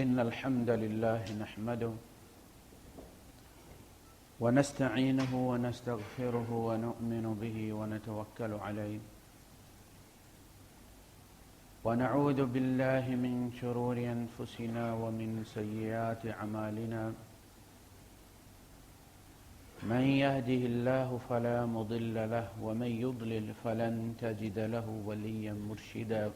إن الحمد لله نحمده ونستعينه ونستغفره ونؤمن به ونتوكل عليه ونعوذ بالله من شرور أنفسنا ومن سيئات أعمالنا من يهده الله فلا مضل له ومن يضلل فلن تجد له وليا مرشدا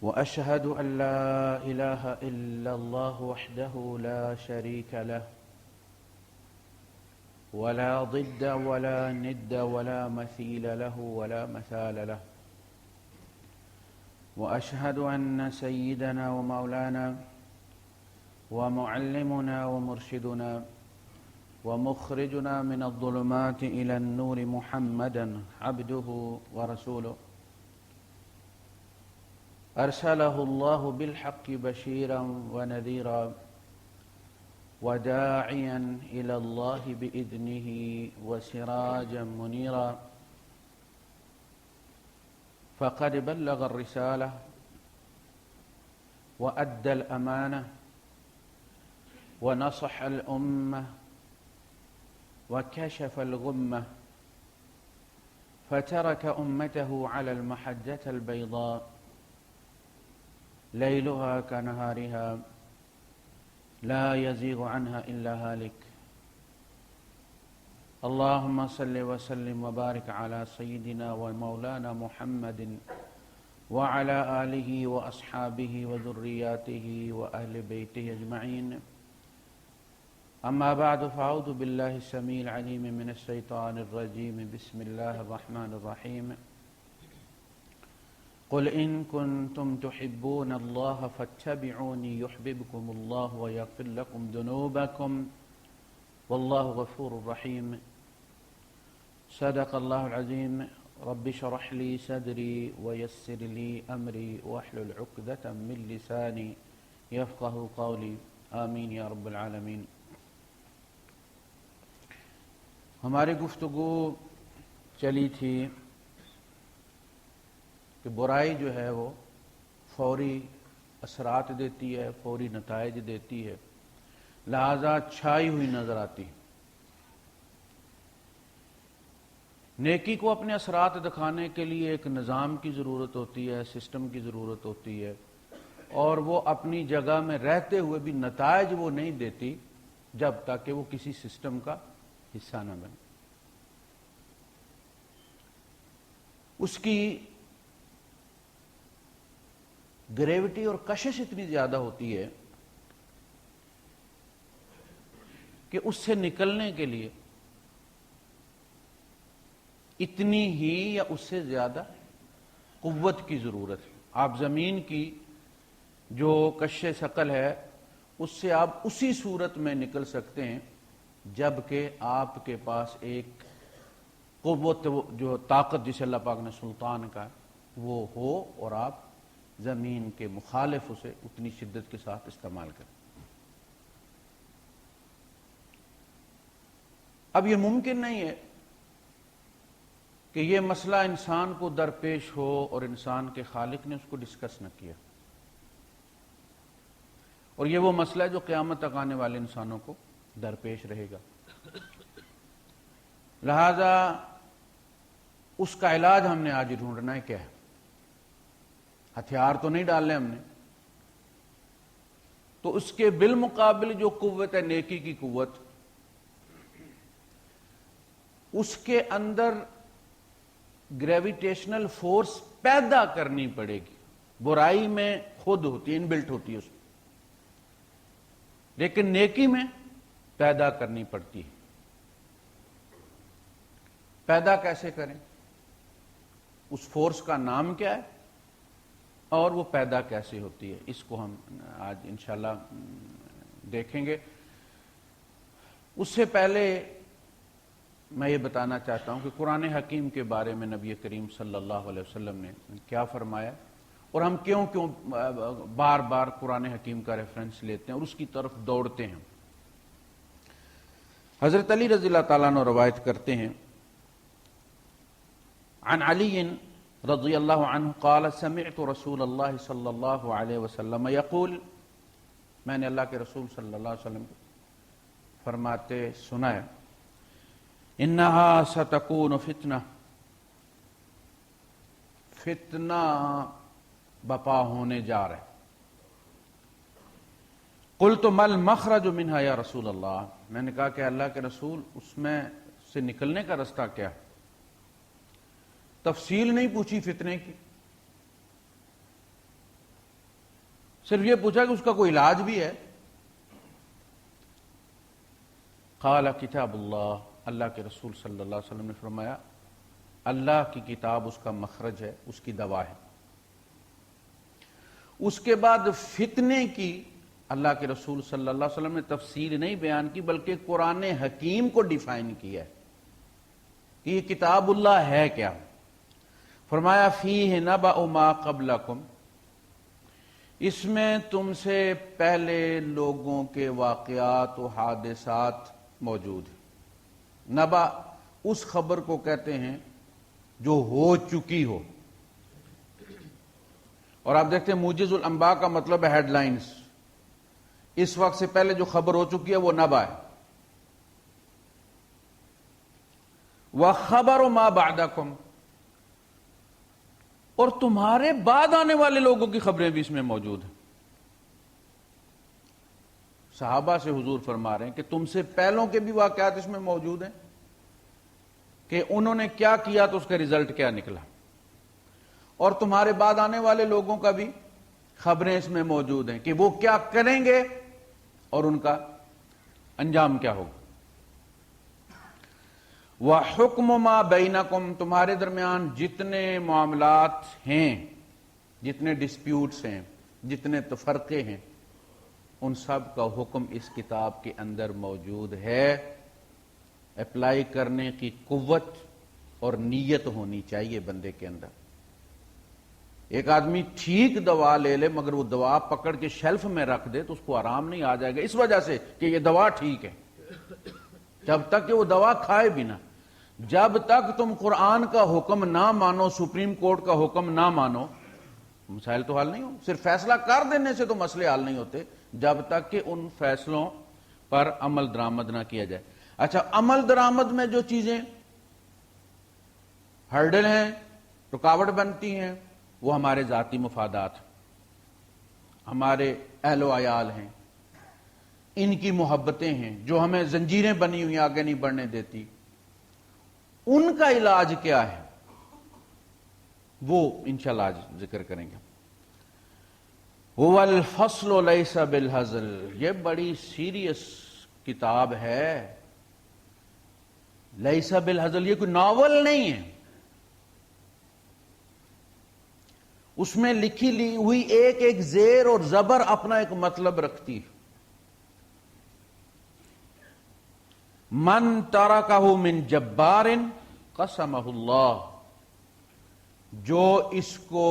وأشهد أن لا إله إلا الله وحده لا شريك له ولا ضد ولا ند ولا مثيل له ولا مثال له وأشهد أن سيدنا ومولانا ومعلمنا ومرشدنا ومخرجنا من الظلمات إلى النور محمدا عبده ورسوله أرسله الله بالحق بشيرا ونذيرا وداعيا إلى الله بإذنه وسراجا منيرا فقد بلغ الرسالة وأدى الأمانة ونصح الأمة وكشف الغمة فترك أمته على المحجة البيضاء ليلها كنهارها لا يزيغ عنها إلا هالك اللهم صل وسلم وبارك على سيدنا ومولانا محمد وعلى آله وأصحابه وذرياته وأهل بيته أجمعين أما بعد فأعوذ بالله السميع العليم من الشيطان الرجيم بسم الله الرحمن الرحيم قل إن كنتم تحبون الله فاتبعوني يحببكم الله ويغفر لكم ذنوبكم والله غفور رحيم صدق الله العظيم رب اشرح لي صدري ويسر لي أمري واحلل عقدة من لساني يفقه قولي آمین یا رب العالمین۔ ہماری گفتگو چلی تھی کہ برائی جو ہے وہ فوری اثرات دیتی ہے، فوری نتائج دیتی ہے، لہذا چھائی ہوئی نظر آتی ہے۔ نیکی کو اپنے اثرات دکھانے کے لیے ایک نظام کی ضرورت ہوتی ہے، سسٹم کی ضرورت ہوتی ہے، اور وہ اپنی جگہ میں رہتے ہوئے بھی نتائج وہ نہیں دیتی جب تک کہ وہ کسی سسٹم کا حصہ نہ بنے۔ اس کی گریوٹی اور کشش اتنی زیادہ ہوتی ہے کہ اس سے نکلنے کے لیے اتنی ہی یا اس سے زیادہ قوت کی ضرورت ہے۔ آپ زمین کی جو کش ثقل ہے اس سے آپ اسی صورت میں نکل سکتے ہیں جبکہ آپ کے پاس ایک قوت، جو طاقت جسے اللہ پاک نے سلطان کا وہ ہو، اور آپ زمین کے مخالف اسے اتنی شدت کے ساتھ استعمال کریں۔ اب یہ ممکن نہیں ہے کہ یہ مسئلہ انسان کو درپیش ہو اور انسان کے خالق نے اس کو ڈسکس نہ کیا، اور یہ وہ مسئلہ ہے جو قیامت تک آنے والے انسانوں کو درپیش رہے گا۔ لہذا اس کا علاج ہم نے آج ڈھونڈنا ہے۔ کیا ہے؟ ہتھیار تو نہیں ڈالنے ہم نے، تو اس کے بالمقابل جو قوت ہے نیکی کی قوت، اس کے اندر گریویٹیشنل فورس پیدا کرنی پڑے گی۔ برائی میں خود ہوتی ہے، ان بلٹ ہوتی ہے اس میں، لیکن نیکی میں پیدا کرنی پڑتی ہے۔ پیدا کیسے کریں؟ اس فورس کا نام کیا ہے اور وہ پیدا کیسے ہوتی ہے، اس کو ہم آج انشاءاللہ دیکھیں گے۔ اس سے پہلے میں یہ بتانا چاہتا ہوں کہ قرآن حکیم کے بارے میں نبی کریم صلی اللہ علیہ وسلم نے کیا فرمایا، اور ہم کیوں بار بار قرآن حکیم کا ریفرنس لیتے ہیں اور اس کی طرف دوڑتے ہیں۔ حضرت علی رضی اللہ تعالیٰ عنہ روایت کرتے ہیں، عن علی رضی اللہ عنہ قال سمعت رسول اللہ صلی اللہ علیہ وسلم یقول، میں نے اللہ کے رسول صلی اللہ علیہ وسلم فرماتے سنا ہے، انہا ستکون فتنہ، فتنہ بپا ہونے جا رہے۔ قلت ما المخرج منہا یا رسول اللہ، میں نے کہا کہ اللہ کے رسول اس میں سے نکلنے کا رستہ کیا؟ تفصیل نہیں پوچھی فتنے کی، صرف یہ پوچھا کہ اس کا کوئی علاج بھی ہے۔ قال کتاب اللہ، اللہ کے رسول صلی اللہ علیہ وسلم نے فرمایا اللہ کی کتاب اس کا مخرج ہے، اس کی دوا ہے۔ اس کے بعد فتنے کی اللہ کے رسول صلی اللہ علیہ وسلم نے تفصیل نہیں بیان کی، بلکہ قرآن حکیم کو ڈیفائن کیا ہے کہ یہ کتاب اللہ ہے کیا۔ فرمایا فیہ نبأ ما قبلکم، اس میں تم سے پہلے لوگوں کے واقعات و حادثات موجود ہیں۔ نبأ اس خبر کو کہتے ہیں جو ہو چکی ہو، اور آپ دیکھتے ہیں موجز الانباء کا مطلب ہے ہیڈ لائنز، اس وقت سے پہلے جو خبر ہو چکی ہے وہ نبأ ہے۔ وَخَبَرُ مَا بَعْدَكُمْ، اور تمہارے بعد آنے والے لوگوں کی خبریں بھی اس میں موجود ہیں۔ صحابہ سے حضور فرما رہے ہیں کہ تم سے پہلوں کے بھی واقعات اس میں موجود ہیں کہ انہوں نے کیا کیا تو اس کا رزلٹ کیا نکلا، اور تمہارے بعد آنے والے لوگوں کا بھی خبریں اس میں موجود ہیں کہ وہ کیا کریں گے اور ان کا انجام کیا ہوگا۔ وَحُكْمُ مَا بَيْنَكُمْ، تمہارے درمیان جتنے معاملات ہیں، جتنے ڈسپیوٹس ہیں، جتنے تفرقے ہیں، ان سب کا حکم اس کتاب کے اندر موجود ہے۔ اپلائی کرنے کی قوت اور نیت ہونی چاہیے بندے کے اندر۔ ایک آدمی ٹھیک دوا لے لے مگر وہ دوا پکڑ کے شیلف میں رکھ دے تو اس کو آرام نہیں آ جائے گا، اس وجہ سے کہ یہ دوا ٹھیک ہے، جب تک کہ وہ دوا کھائے بھی نہ۔ جب تک تم قرآن کا حکم نہ مانو، سپریم کورٹ کا حکم نہ مانو، مسائل تو حل نہیں ہو۔ صرف فیصلہ کر دینے سے تو مسئلے حل نہیں ہوتے جب تک کہ ان فیصلوں پر عمل درآمد نہ کیا جائے۔ اچھا، عمل درآمد میں جو چیزیں ہرڈل ہیں، رکاوٹ بنتی ہیں، وہ ہمارے ذاتی مفادات، ہمارے اہل و عیال ہیں، ان کی محبتیں ہیں جو ہمیں زنجیریں بنی ہوئی آگے نہیں بڑھنے دیتی، ان کا علاج کیا ہے وہ انشاءاللہ آج ذکر کریں گے۔ وَالْفَصْلُ لَيْسَ بِالْهَزْلِ، یہ بڑی سیریس کتاب ہے۔ لَيْسَ بِالْهَزْلِ، یہ کوئی ناول نہیں ہے، اس میں لکھی لی ہوئی ایک ایک زیر اور زبر اپنا ایک مطلب رکھتی ہے۔ من ترکہ من جبار قسمہ اللہ، جو اس کو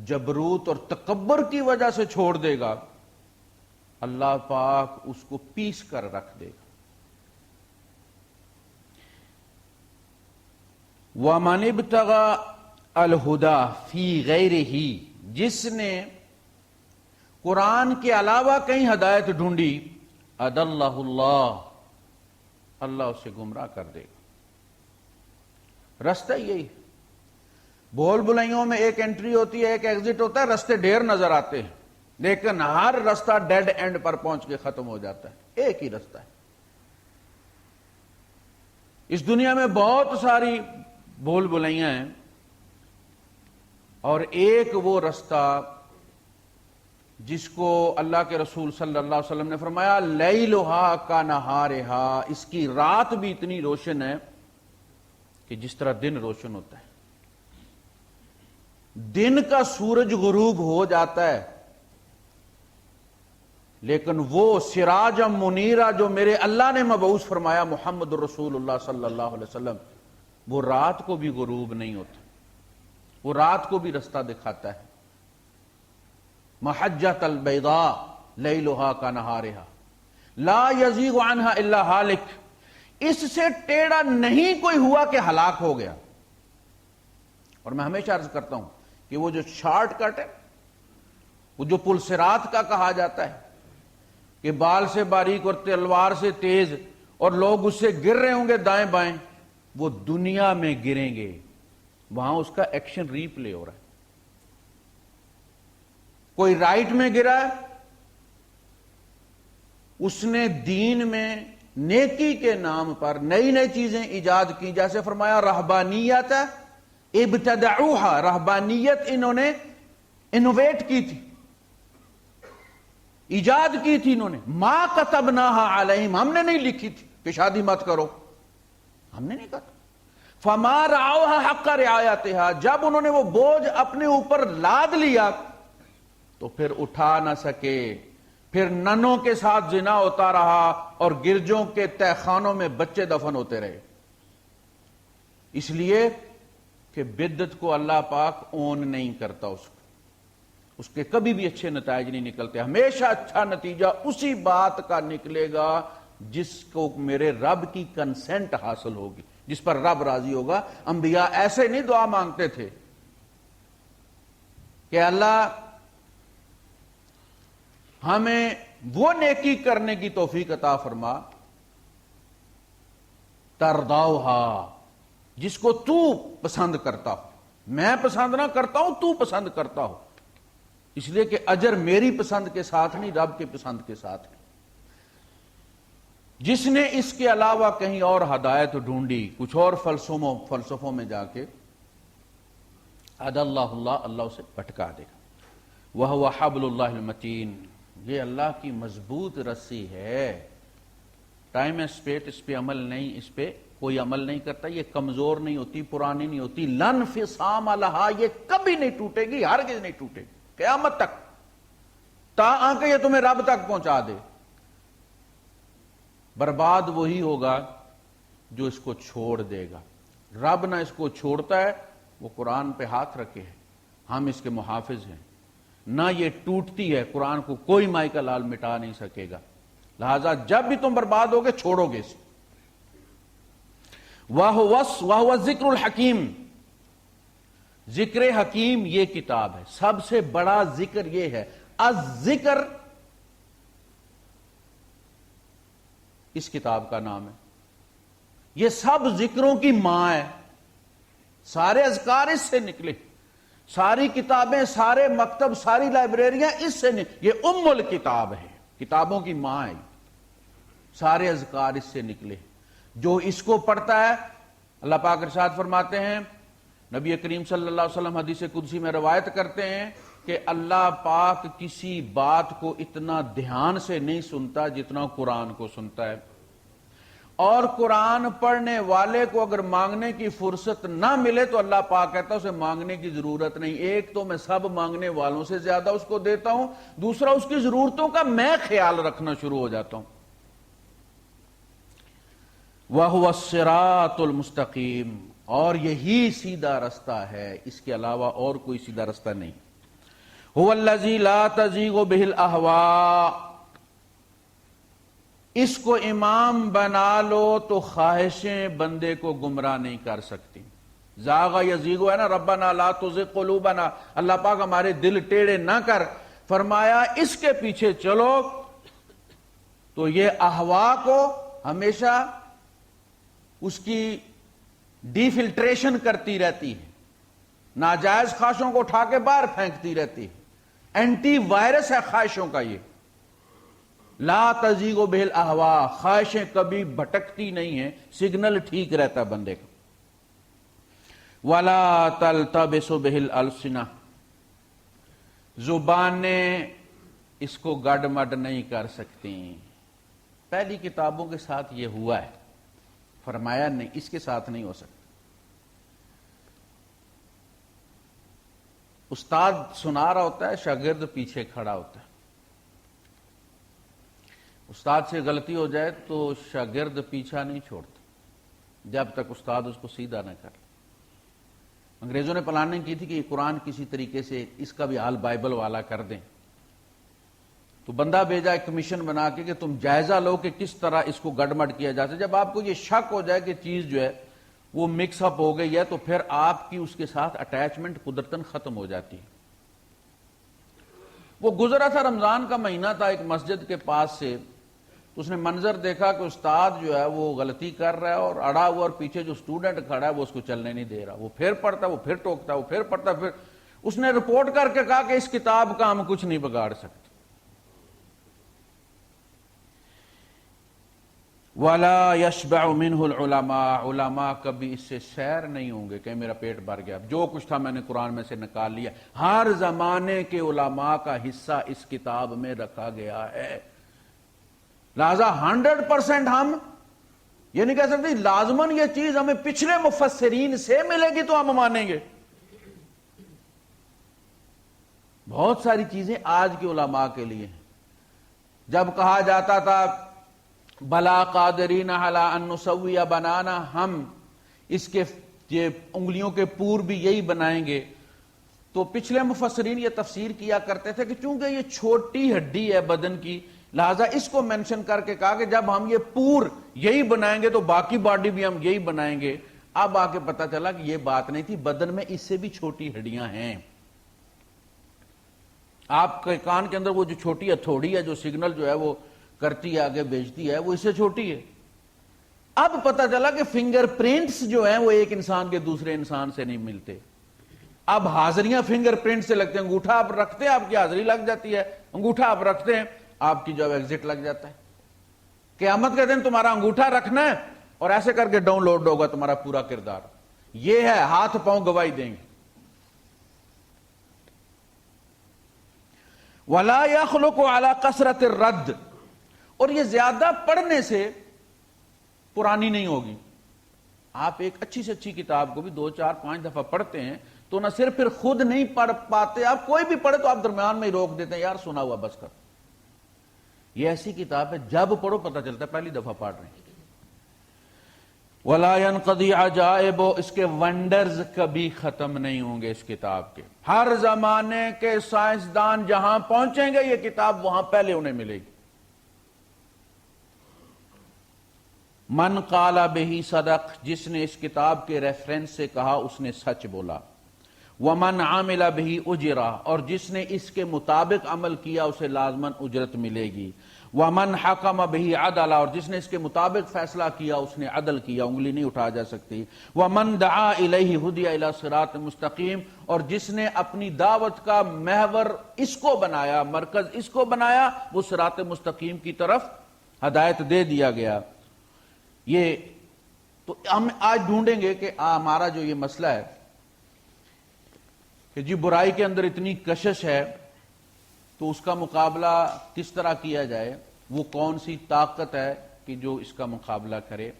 جبروت اور تکبر کی وجہ سے چھوڑ دے گا اللہ پاک اس کو پیس کر رکھ دے گا۔ وَمَنِ ابْتَغَى الْهُدَى فِي غَيْرِهِ، جس نے قرآن کے علاوہ کہیں ہدایت ڈھونڈی أَضَلَّهُ اللَّهُ، اللہ اسے گمراہ کر دے گا۔ رستہ یہی، بول بلائیوں میں ایک انٹری ہوتی ہے، ایک ایگزٹ ہوتا ہے، رستے ڈھیر نظر آتے ہیں لیکن ہر رستہ ڈیڈ اینڈ پر پہنچ کے ختم ہو جاتا ہے، ایک ہی رستہ ہے۔ اس دنیا میں بہت ساری بول بلائیاں ہیں اور ایک وہ رستہ جس کو اللہ کے رسول صلی اللہ علیہ وسلم نے فرمایا لیلھا کنہارھا، اس کی رات بھی اتنی روشن ہے کہ جس طرح دن روشن ہوتا ہے۔ دن کا سورج غروب ہو جاتا ہے لیکن وہ سراج منیرہ جو میرے اللہ نے مبعوث فرمایا محمد رسول اللہ صلی اللہ علیہ وسلم، وہ رات کو بھی غروب نہیں ہوتا، وہ رات کو بھی رستہ دکھاتا ہے۔ محجۃ البیضاء لیلھا کنہارھا لا یزیغ عنہا الا ہالک، اس سے ٹیڑھا نہیں کوئی ہوا کہ ہلاک ہو گیا، اور میں ہمیشہ عرض کرتا ہوں کہ وہ جو شارٹ کٹ ہے، وہ جو پل صراط کا کہا جاتا ہے کہ بال سے باریک اور تلوار سے تیز، اور لوگ اس سے گر رہے ہوں گے دائیں بائیں، وہ دنیا میں گریں گے، وہاں اس کا ایکشن ری پلے ہو رہا ہے۔ کوئی رائٹ میں گرا ہے، اس نے دین میں نیکی کے نام پر نئی نئی چیزیں ایجاد کی، جیسے فرمایا رہبانیت ابتدعوها، رہبانیت انہوں نے انوویٹ کی تھی، ایجاد کی تھی انہوں نے، ما کتبناها علیہم، ہم نے نہیں لکھی تھی کہ شادی مت کرو، ہم نے نہیں کہا۔ فما رعوها حق رعایتها، جب انہوں نے وہ بوجھ اپنے اوپر لاد لیا تو پھر اٹھا نہ سکے، پھر ننوں کے ساتھ زنا ہوتا رہا اور گرجوں کے تہ خانوں میں بچے دفن ہوتے رہے، اس لیے کہ بدعت کو اللہ پاک اون نہیں کرتا، اس کے کبھی بھی اچھے نتائج نہیں نکلتے، ہمیشہ اچھا نتیجہ اسی بات کا نکلے گا جس کو میرے رب کی کنسنٹ حاصل ہوگی، جس پر رب راضی ہوگا۔ انبیاء ایسے نہیں دعا مانگتے تھے کہ اللہ ہمیں وہ نیکی کرنے کی توفیق عطا فرما ترضاؤہا، جس کو تو پسند کرتا ہو، میں پسند نہ کرتا ہوں، تو پسند کرتا ہو، اس لیے کہ اجر میری پسند کے ساتھ نہیں، رب کے پسند کے ساتھ نہیں۔ جس نے اس کے علاوہ کہیں اور ہدایت ڈھونڈی، کچھ اور فلسفوں میں جا کے، اللہ اسے پٹکا دے گا۔ وَهُوَ حَبْلُ اللَّهِ الْمَتِينُ، یہ اللہ کی مضبوط رسی ہے، ٹائم اسپیٹ اس پہ عمل نہیں، اس پہ کوئی عمل نہیں کرتا، یہ کمزور نہیں ہوتی، پرانی نہیں ہوتی، لن فصام لہا، یہ کبھی نہیں ٹوٹے گی، ہرگز نہیں ٹوٹے گی قیامت تک، تا آنکہ یہ تمہیں رب تک پہنچا دے۔ برباد وہی ہوگا جو اس کو چھوڑ دے گا، رب نہ اس کو چھوڑتا ہے، وہ قرآن پہ ہاتھ رکھے ہے، ہم اس کے محافظ ہیں، نہ یہ ٹوٹتی ہے، قرآن کو کوئی مائی کا لال مٹا نہیں سکے گا، لہذا جب بھی تم برباد ہوگے چھوڑو گے اسے۔ وَهُوَ الذِّكْرُ الْحَكِيمُ، ذکر حکیم یہ کتاب ہے، سب سے بڑا ذکر یہ ہے، الذکر اس کتاب کا نام ہے، یہ سب ذکروں کی ماں ہے، سارے اذکار اس سے نکلے، ساری کتابیں، سارے مکتب، ساری لائبریریاں اس سے یہ ام الکتاب ہے، کتابوں کی ماں ہے، سارے اذکار اس سے نکلے۔ جو اس کو پڑھتا ہے، اللہ پاک ارشاد فرماتے ہیں، نبی کریم صلی اللہ علیہ وسلم حدیث قدسی میں روایت کرتے ہیں کہ اللہ پاک کسی بات کو اتنا دھیان سے نہیں سنتا جتنا قرآن کو سنتا ہے، اور قرآن پڑھنے والے کو اگر مانگنے کی فرصت نہ ملے تو اللہ پاک کہتا ہے اسے مانگنے کی ضرورت نہیں، ایک تو میں سب مانگنے والوں سے زیادہ اس کو دیتا ہوں، دوسرا اس کی ضرورتوں کا میں خیال رکھنا شروع ہو جاتا ہوں۔ وَهُوَ الصِّرَاطُ الْمُسْتَقِيمُ، اور یہی سیدھا رستہ ہے، اس کے علاوہ اور کوئی سیدھا رستہ نہیں۔ هُوَ الَّذِي لَا تَزِيغُ بِهِ الْأَهْوَاءُ، اس کو امام بنا لو تو خواہشیں بندے کو گمراہ نہیں کر سکتی۔ زاغ یزیغ ہے نا، ربنا لا تزغ قلوبنا، اللہ پاک ہمارے دل ٹیڑے نہ کر، فرمایا اس کے پیچھے چلو تو یہ احوا کو ہمیشہ اس کی ڈی فلٹریشن کرتی رہتی ہے، ناجائز خواہشوں کو اٹھا کے باہر پھینکتی رہتی ہے، اینٹی وائرس ہے خواہشوں کا یہ۔ لا تزیغ بہ الاہواء، خواہشیں کبھی بھٹکتی نہیں ہیں، سگنل ٹھیک رہتا بندے کا۔ ولا تلتبس بہ الالسنہ، زبانیں اس کو گڈ مڈ نہیں کر سکتی۔ پہلی کتابوں کے ساتھ یہ ہوا ہے، فرمایا نہیں، اس کے ساتھ نہیں ہو سکتا۔ استاد سنا رہا ہوتا ہے، شاگرد پیچھے کھڑا ہوتا ہے، استاد سے غلطی ہو جائے تو شاگرد پیچھا نہیں چھوڑتا جب تک استاد اس کو سیدھا نہ کر۔ انگریزوں نے پلاننگ کی تھی کہ یہ قرآن کسی طریقے سے اس کا بھی حال بائبل والا کر دیں، تو بندہ بھیجا ایک کمیشن بنا کے کہ تم جائزہ لو کہ کس طرح اس کو گڑمڑ کیا جاتا ہے۔ جب آپ کو یہ شک ہو جائے کہ چیز جو ہے وہ مکس اپ ہو گئی ہے تو پھر آپ کی اس کے ساتھ اٹیچمنٹ قدرتاً ختم ہو جاتی ہے. وہ گزرا تھا، رمضان کا مہینہ تھا، ایک مسجد کے پاس سے تو اس نے منظر دیکھا کہ استاد جو ہے وہ غلطی کر رہا ہے اور اڑا ہوا، اور پیچھے جو اسٹوڈنٹ کھڑا ہے وہ اس کو چلنے نہیں دے رہا. وہ پھر پڑھتا، وہ پھر ٹوکتا، وہ پھر پڑھتا. پھر اس نے رپورٹ کر کے کہا کہ اس کتاب کا ہم کچھ نہیں بگاڑ سکتے. وَلَا يَشْبَعُ مِنْهُ الْعُلَمَاء، علماء کبھی اس سے سیر نہیں ہوں گے کہ میرا پیٹ بھر گیا، جو کچھ تھا میں نے قرآن میں سے نکال لیا. ہر زمانے کے علماء کا حصہ اس کتاب میں رکھا گیا ہے. لہذا 100% ہم یہ نہیں کہہ سکتے لازماً یہ چیز ہمیں پچھلے مفسرین سے ملے گی تو ہم مانیں گے. بہت ساری چیزیں آج کے علماء کے لیے ہیں. جب کہا جاتا تھا بلا قادرین علی ان نسوی بنانا، ہم اس کے یہ انگلیوں کے پور بھی یہی بنائیں گے، تو پچھلے مفسرین یہ تفسیر کیا کرتے تھے کہ چونکہ یہ چھوٹی ہڈی ہے بدن کی، لہذا اس کو مینشن کر کے کہا کہ جب ہم یہ پور یہی بنائیں گے تو باقی باڈی بھی ہم یہی بنائیں گے. اب آ کے پتا چلا کہ یہ بات نہیں تھی، بدن میں اس سے بھی چھوٹی ہڈیاں ہیں. آپ کے کان کے اندر وہ جو چھوٹی ہتھوڑی ہے جو سگنل جو ہے وہ کرتی ہے آگے بھیجتی ہے، وہ اس سے چھوٹی ہے. اب پتا چلا کہ فنگر پرنٹس جو ہیں وہ ایک انسان کے دوسرے انسان سے نہیں ملتے. اب حاضریاں فنگر پرنٹ سے لگتے ہیں. انگوٹھا آپ رکھتے ہیں آپ کی حاضری لگ جاتی ہے، انگوٹھا آپ رکھتے ہیں آپ کی جو ایگزٹ لگ جاتا ہے. قیامت کے دن تمہارا انگوٹھا رکھنا ہے اور ایسے کر کے ڈاؤن لوڈ ہوگا تمہارا پورا کردار. یہ ہے، ہاتھ پاؤں گواہی دیں گے. وَلَا يَخْلُقُ عَلَى قَسْرَةِ الرَّدِّ، اور یہ زیادہ پڑھنے سے پرانی نہیں ہوگی. آپ ایک اچھی سے اچھی کتاب کو بھی 2 4 5 دفعہ پڑھتے ہیں تو نہ صرف پھر خود نہیں پڑھ پاتے، آپ کوئی بھی پڑھے تو آپ درمیان میں ہی روک دیتے ہیں، یار سنا ہوا بس کر. یہ ایسی کتاب ہے جب پڑھو پتہ چلتا ہے پہلی دفعہ پڑھ رہے ہیں. وَلَا يَنْقَضِي عَجَائِبُ، اس کے ونڈرز کبھی ختم نہیں ہوں گے اس کتاب کے. ہر زمانے کے سائنسدان جہاں پہنچیں گے یہ کتاب وہاں پہلے انہیں ملے گی. من قال بہی صدق، جس نے اس کتاب کے ریفرنس سے کہا اس نے سچ بولا. ومن عامل بہی اجرا، اور جس نے اس کے مطابق عمل کیا اسے لازماً اجرت ملے گی. ومن حکم بہی عدل، اور جس نے اس کے مطابق فیصلہ کیا اس نے عدل کیا، انگلی نہیں اٹھا جا سکتی. ومن دعا الیہ ہدی الی صراط مستقیم، اور جس نے اپنی دعوت کا محور اس کو بنایا، مرکز اس کو بنایا، وہ صراط مستقیم کی طرف ہدایت دے دیا گیا. یہ تو ہم آج ڈھونڈیں گے کہ ہمارا جو یہ مسئلہ ہے کہ جی برائی کے اندر اتنی کشش ہے تو اس کا مقابلہ کس طرح کیا جائے، وہ کون سی طاقت ہے کہ جو اس کا مقابلہ کرے.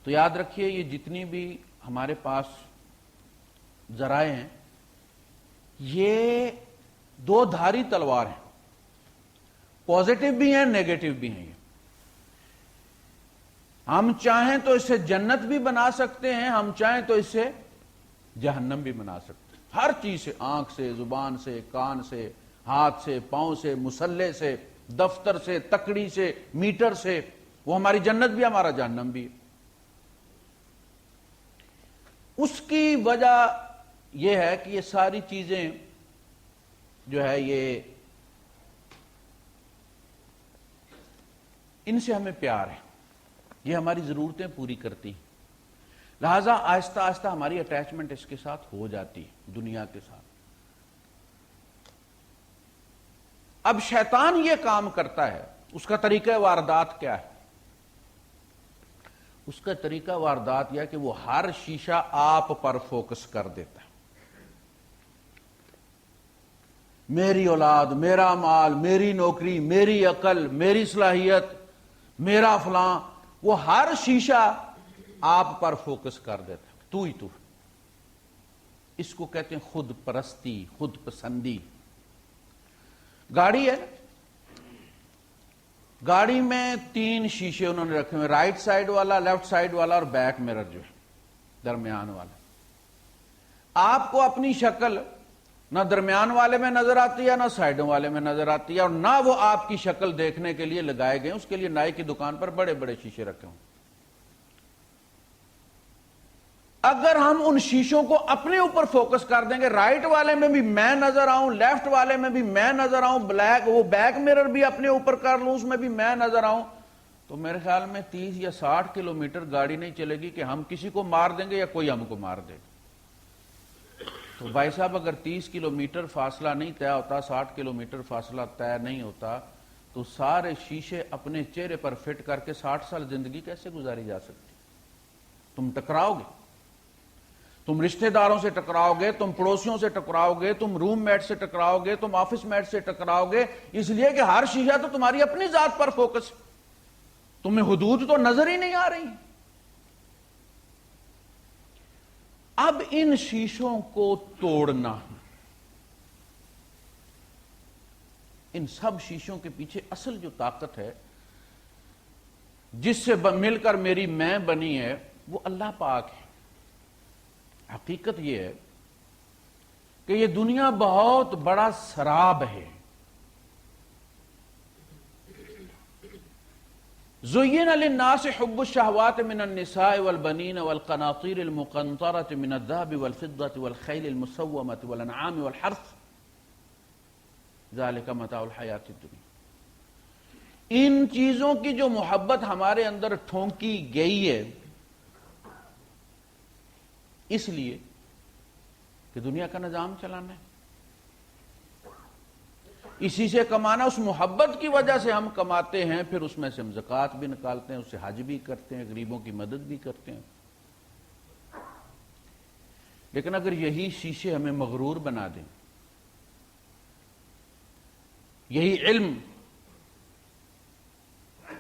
تو یاد رکھیے یہ جتنی بھی ہمارے پاس ذرائع ہیں یہ 2 دھاری تلوار ہیں، پازیٹو بھی ہیں نیگیٹو بھی ہیں. ہم چاہیں تو اسے جنت بھی بنا سکتے ہیں، ہم چاہیں تو اسے جہنم بھی بنا سکتے ہیں. ہر چیز سے، آنکھ سے، زبان سے، کان سے، ہاتھ سے، پاؤں سے، مسلح سے، دفتر سے، تکڑی سے، میٹر سے. وہ ہماری جنت بھی ہمارا جہنم بھی. اس کی وجہ یہ ہے کہ یہ ساری چیزیں جو ہے یہ ان سے ہمیں پیار ہے، یہ ہماری ضرورتیں پوری کرتی ہیں. لہذا آہستہ آہستہ ہماری اٹیچمنٹ اس کے ساتھ ہو جاتی ہے، دنیا کے ساتھ. اب شیطان یہ کام کرتا ہے، اس کا طریقہ واردات کیا ہے؟ اس کا طریقہ واردات یہ ہے کہ وہ ہر شیشہ آپ پر فوکس کر دیتا ہے. میری اولاد، میرا مال، میری نوکری، میری عقل، میری صلاحیت، میرا فلاں، وہ ہر شیشہ آپ پر فوکس کر دیتا ہے. تو ہی تو. اس کو کہتے ہیں خود پرستی، خود پسندی. گاڑی ہے، گاڑی میں 3 شیشے انہوں نے رکھے ہوئے، رائٹ سائڈ والا، لیفٹ سائڈ والا اور بیک مرر جو ہے درمیان والا. آپ کو اپنی شکل نہ درمیان والے میں نظر آتی ہے نہ سائڈوں والے میں نظر آتی ہے، اور نہ وہ آپ کی شکل دیکھنے کے لیے لگائے گئے. اس کے لیے نائی کی دکان پر بڑے بڑے شیشے رکھے ہوں. اگر ہم ان شیشوں کو اپنے اوپر فوکس کر دیں گے، رائٹ والے میں بھی میں نظر آؤں، لیفٹ والے میں بھی میں نظر آؤں، وہ بیک مرر بھی اپنے اوپر کر لوں، اس میں بھی میں نظر آؤں، تو میرے خیال میں 30 یا 60 کلومیٹر گاڑی نہیں چلے گی کہ ہم کسی کو مار دیں گے یا کوئی ہم کو مار دے گا۔ تو بھائی صاحب، اگر 30 کلومیٹر فاصلہ نہیں طے ہوتا، 60 کلومیٹر فاصلہ طے نہیں ہوتا، تو سارے شیشے اپنے چہرے پر فٹ کر کے 60 سال زندگی کیسے گزاری جا سکتی؟ تم ٹکراؤ گے، تم رشتہ داروں سے ٹکراؤ گے، تم پڑوسیوں سے ٹکراؤ گے، تم روم میٹ سے ٹکراؤ گے، تم آفس میٹ سے ٹکراؤ گے، اس لیے کہ ہر شیشہ تو تمہاری اپنی ذات پر فوکس، تمہیں حدود تو نظر ہی نہیں آ رہی۔ اب ان شیشوں کو توڑنا، ان سب شیشوں کے پیچھے اصل جو طاقت ہے جس سے مل کر میری میں بنی ہے، وہ اللہ پاک ہے۔ حقیقت یہ ہے کہ یہ دنیا بہت بڑا سراب ہے۔ زُيِّنَ لِلنَّاسِ حُبُّ الشَّهَوَاتِ مِنَ النِّسَاءِ وَالْبَنِينَ وَالْقَنَاطِيرِ الْمُقَنطَرَةِ مِنَ الذَّهَبِ وَالْفِضَّةِ وَالْخَيْلِ الْمُسَوَّمَةِ وَالْأَنْعَامِ وَالْحَرْثِ ذَلِكَ مَتَاعُ الْحَيَاةِ الدُّنْيَا۔ ان چیزوں کی جو محبت ہمارے اندر ٹھونکی گئی ہے، اس لیے کہ دنیا کا نظام چلانا ہے، اسی سے کمانا، اس محبت کی وجہ سے ہم کماتے ہیں، پھر اس میں سے ہم زکوٰۃ بھی نکالتے ہیں، اس سے حج بھی کرتے ہیں، غریبوں کی مدد بھی کرتے ہیں۔ لیکن اگر یہی شیشے ہمیں مغرور بنا دیں، یہی علم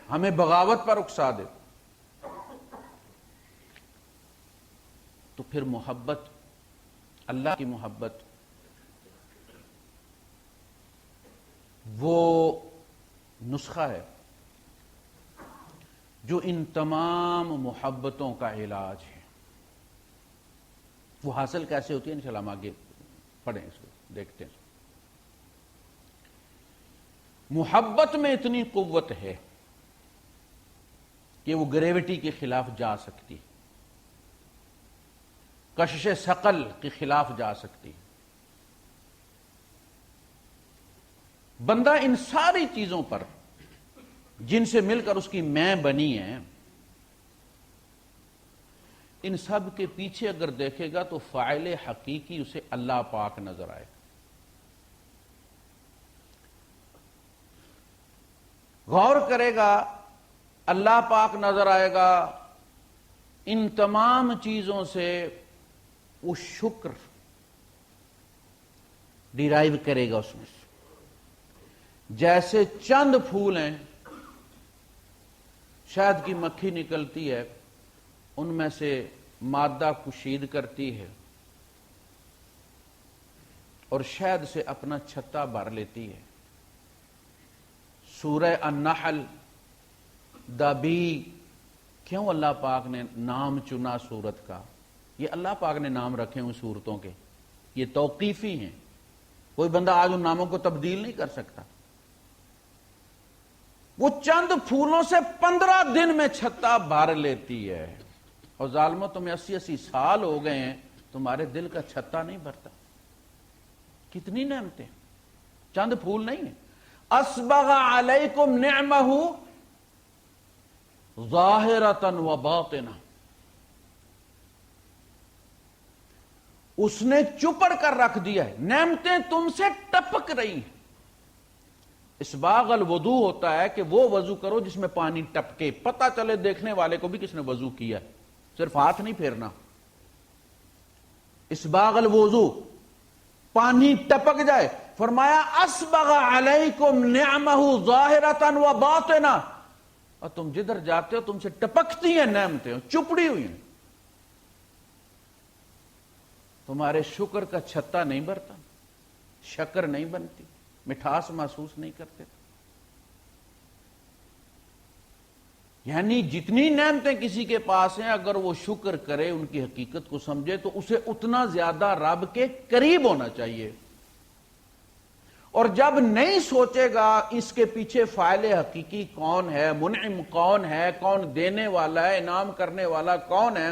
ہمیں بغاوت پر اکسا دے، تو پھر محبت، اللہ کی محبت، وہ نسخہ ہے جو ان تمام محبتوں کا علاج ہے۔ وہ حاصل کیسے ہوتی ہے، انشاءاللہ ہم آگے پڑھیں، اس کو دیکھتے ہیں۔ محبت میں اتنی قوت ہے کہ وہ گریوٹی کے خلاف جا سکتی، کشش ثقل کے خلاف جا سکتی۔ بندہ ان ساری چیزوں پر جن سے مل کر اس کی میں بنی ہے، ان سب کے پیچھے اگر دیکھے گا تو فاعل حقیقی اسے اللہ پاک نظر آئے گا۔ غور کرے گا، اللہ پاک نظر آئے گا، ان تمام چیزوں سے وہ شکر ڈیرائیو کرے گا اس میں سے۔ جیسے چند پھول ہیں، شہد کی مکھی نکلتی ہے، ان میں سے مادہ کشید کرتی ہے اور شہد سے اپنا چھتا بھر لیتی ہے۔ سورہ النحل دبی، کیوں اللہ پاک نے نام چنا سورت کا؟ یہ اللہ پاک نے نام رکھے ہوئے سورتوں کے، یہ توقیفی ہیں، کوئی بندہ آج ان ناموں کو تبدیل نہیں کر سکتا۔ وہ چند پھولوں سے 15 دن میں چھتا بھر لیتی ہے، اور ظالموں تمہیں 80 سال ہو گئے ہیں، تمہارے دل کا چھتا نہیں بھرتا۔ کتنی نعمتیں، چند پھول نہیں ہیں۔ اسبغ علیکم نعمہ ظاہرۃ و باطنہ، اس نے چپڑ کر رکھ دیا ہے، نعمتیں تم سے ٹپک رہی ہیں۔ اسباغ الوضو ہوتا ہے کہ وہ وضو کرو جس میں پانی ٹپکے، پتہ چلے دیکھنے والے کو بھی کس نے وضو کیا، صرف ہاتھ نہیں پھیرنا۔ اسباغ الوضو، پانی ٹپک جائے۔ فرمایا اسبغ علیکم نعمہ ظاہرۃ و باطنہ، اور تم جدھر جاتے ہو تم سے ٹپکتی ہیں نعمتیں، چپڑی ہوئی ہیں، تمہارے شکر کا چھتا نہیں بھرتا، شکر نہیں بنتی، مٹھاس محسوس نہیں کرتے۔ یعنی جتنی نعمتیں کسی کے پاس ہیں، اگر وہ شکر کرے، ان کی حقیقت کو سمجھے، تو اسے اتنا زیادہ رب کے قریب ہونا چاہیے۔ اور جب نہیں سوچے گا اس کے پیچھے فاعل حقیقی کون ہے، منعم کون ہے، کون دینے والا ہے، انعام کرنے والا کون ہے،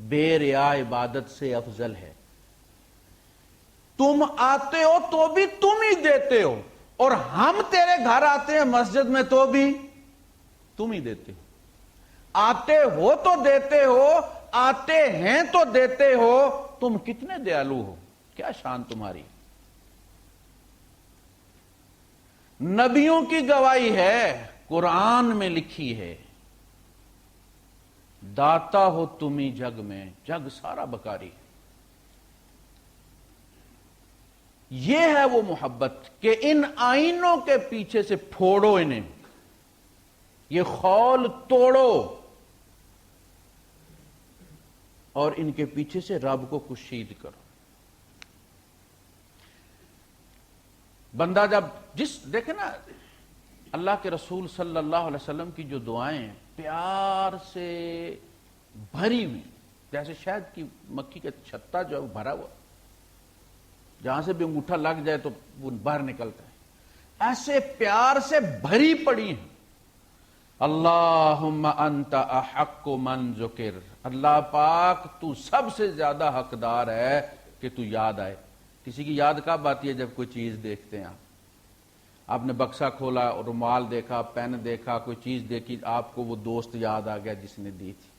بے ریا عبادت سے افضل ہے۔ تم آتے ہو تو بھی تم ہی دیتے ہو، اور ہم تیرے گھر آتے ہیں مسجد میں تو بھی تم ہی دیتے ہو۔ آتے ہو تو دیتے ہو، آتے ہیں تو دیتے ہو، تم کتنے دیالو ہو، کیا شان تمہاری۔ نبیوں کی گواہی ہے، قرآن میں لکھی ہے، داتا ہو تم ہی جگ میں، جگ سارا بکاری۔ یہ ہے وہ محبت کہ ان آئینوں کے پیچھے سے پھوڑو انہیں، یہ خول توڑو، اور ان کے پیچھے سے رب کو کشید کرو۔ بندہ جب دیکھیں نا اللہ کے رسول صلی اللہ علیہ وسلم کی جو دعائیں پیار سے بھری ہوئی، جیسے شہد کی مکھی کا چھتا جو ہے وہ بھرا ہوا، جہاں سے بھی انگوٹھا لگ جائے تو وہ باہر نکلتا ہے، ایسے پیار سے بھری پڑی ہیں۔ اللہم انت احق من ذکر، اللہ پاک تو سب سے زیادہ حقدار ہے کہ تو یاد آئے۔ کسی کی یاد کب آتی ہے؟ جب کوئی چیز دیکھتے ہیں آپ نے بکسہ کھولا، رومال دیکھا، پین دیکھا، کوئی چیز دیکھی، آپ کو وہ دوست یاد آ گیا جس نے دی تھی۔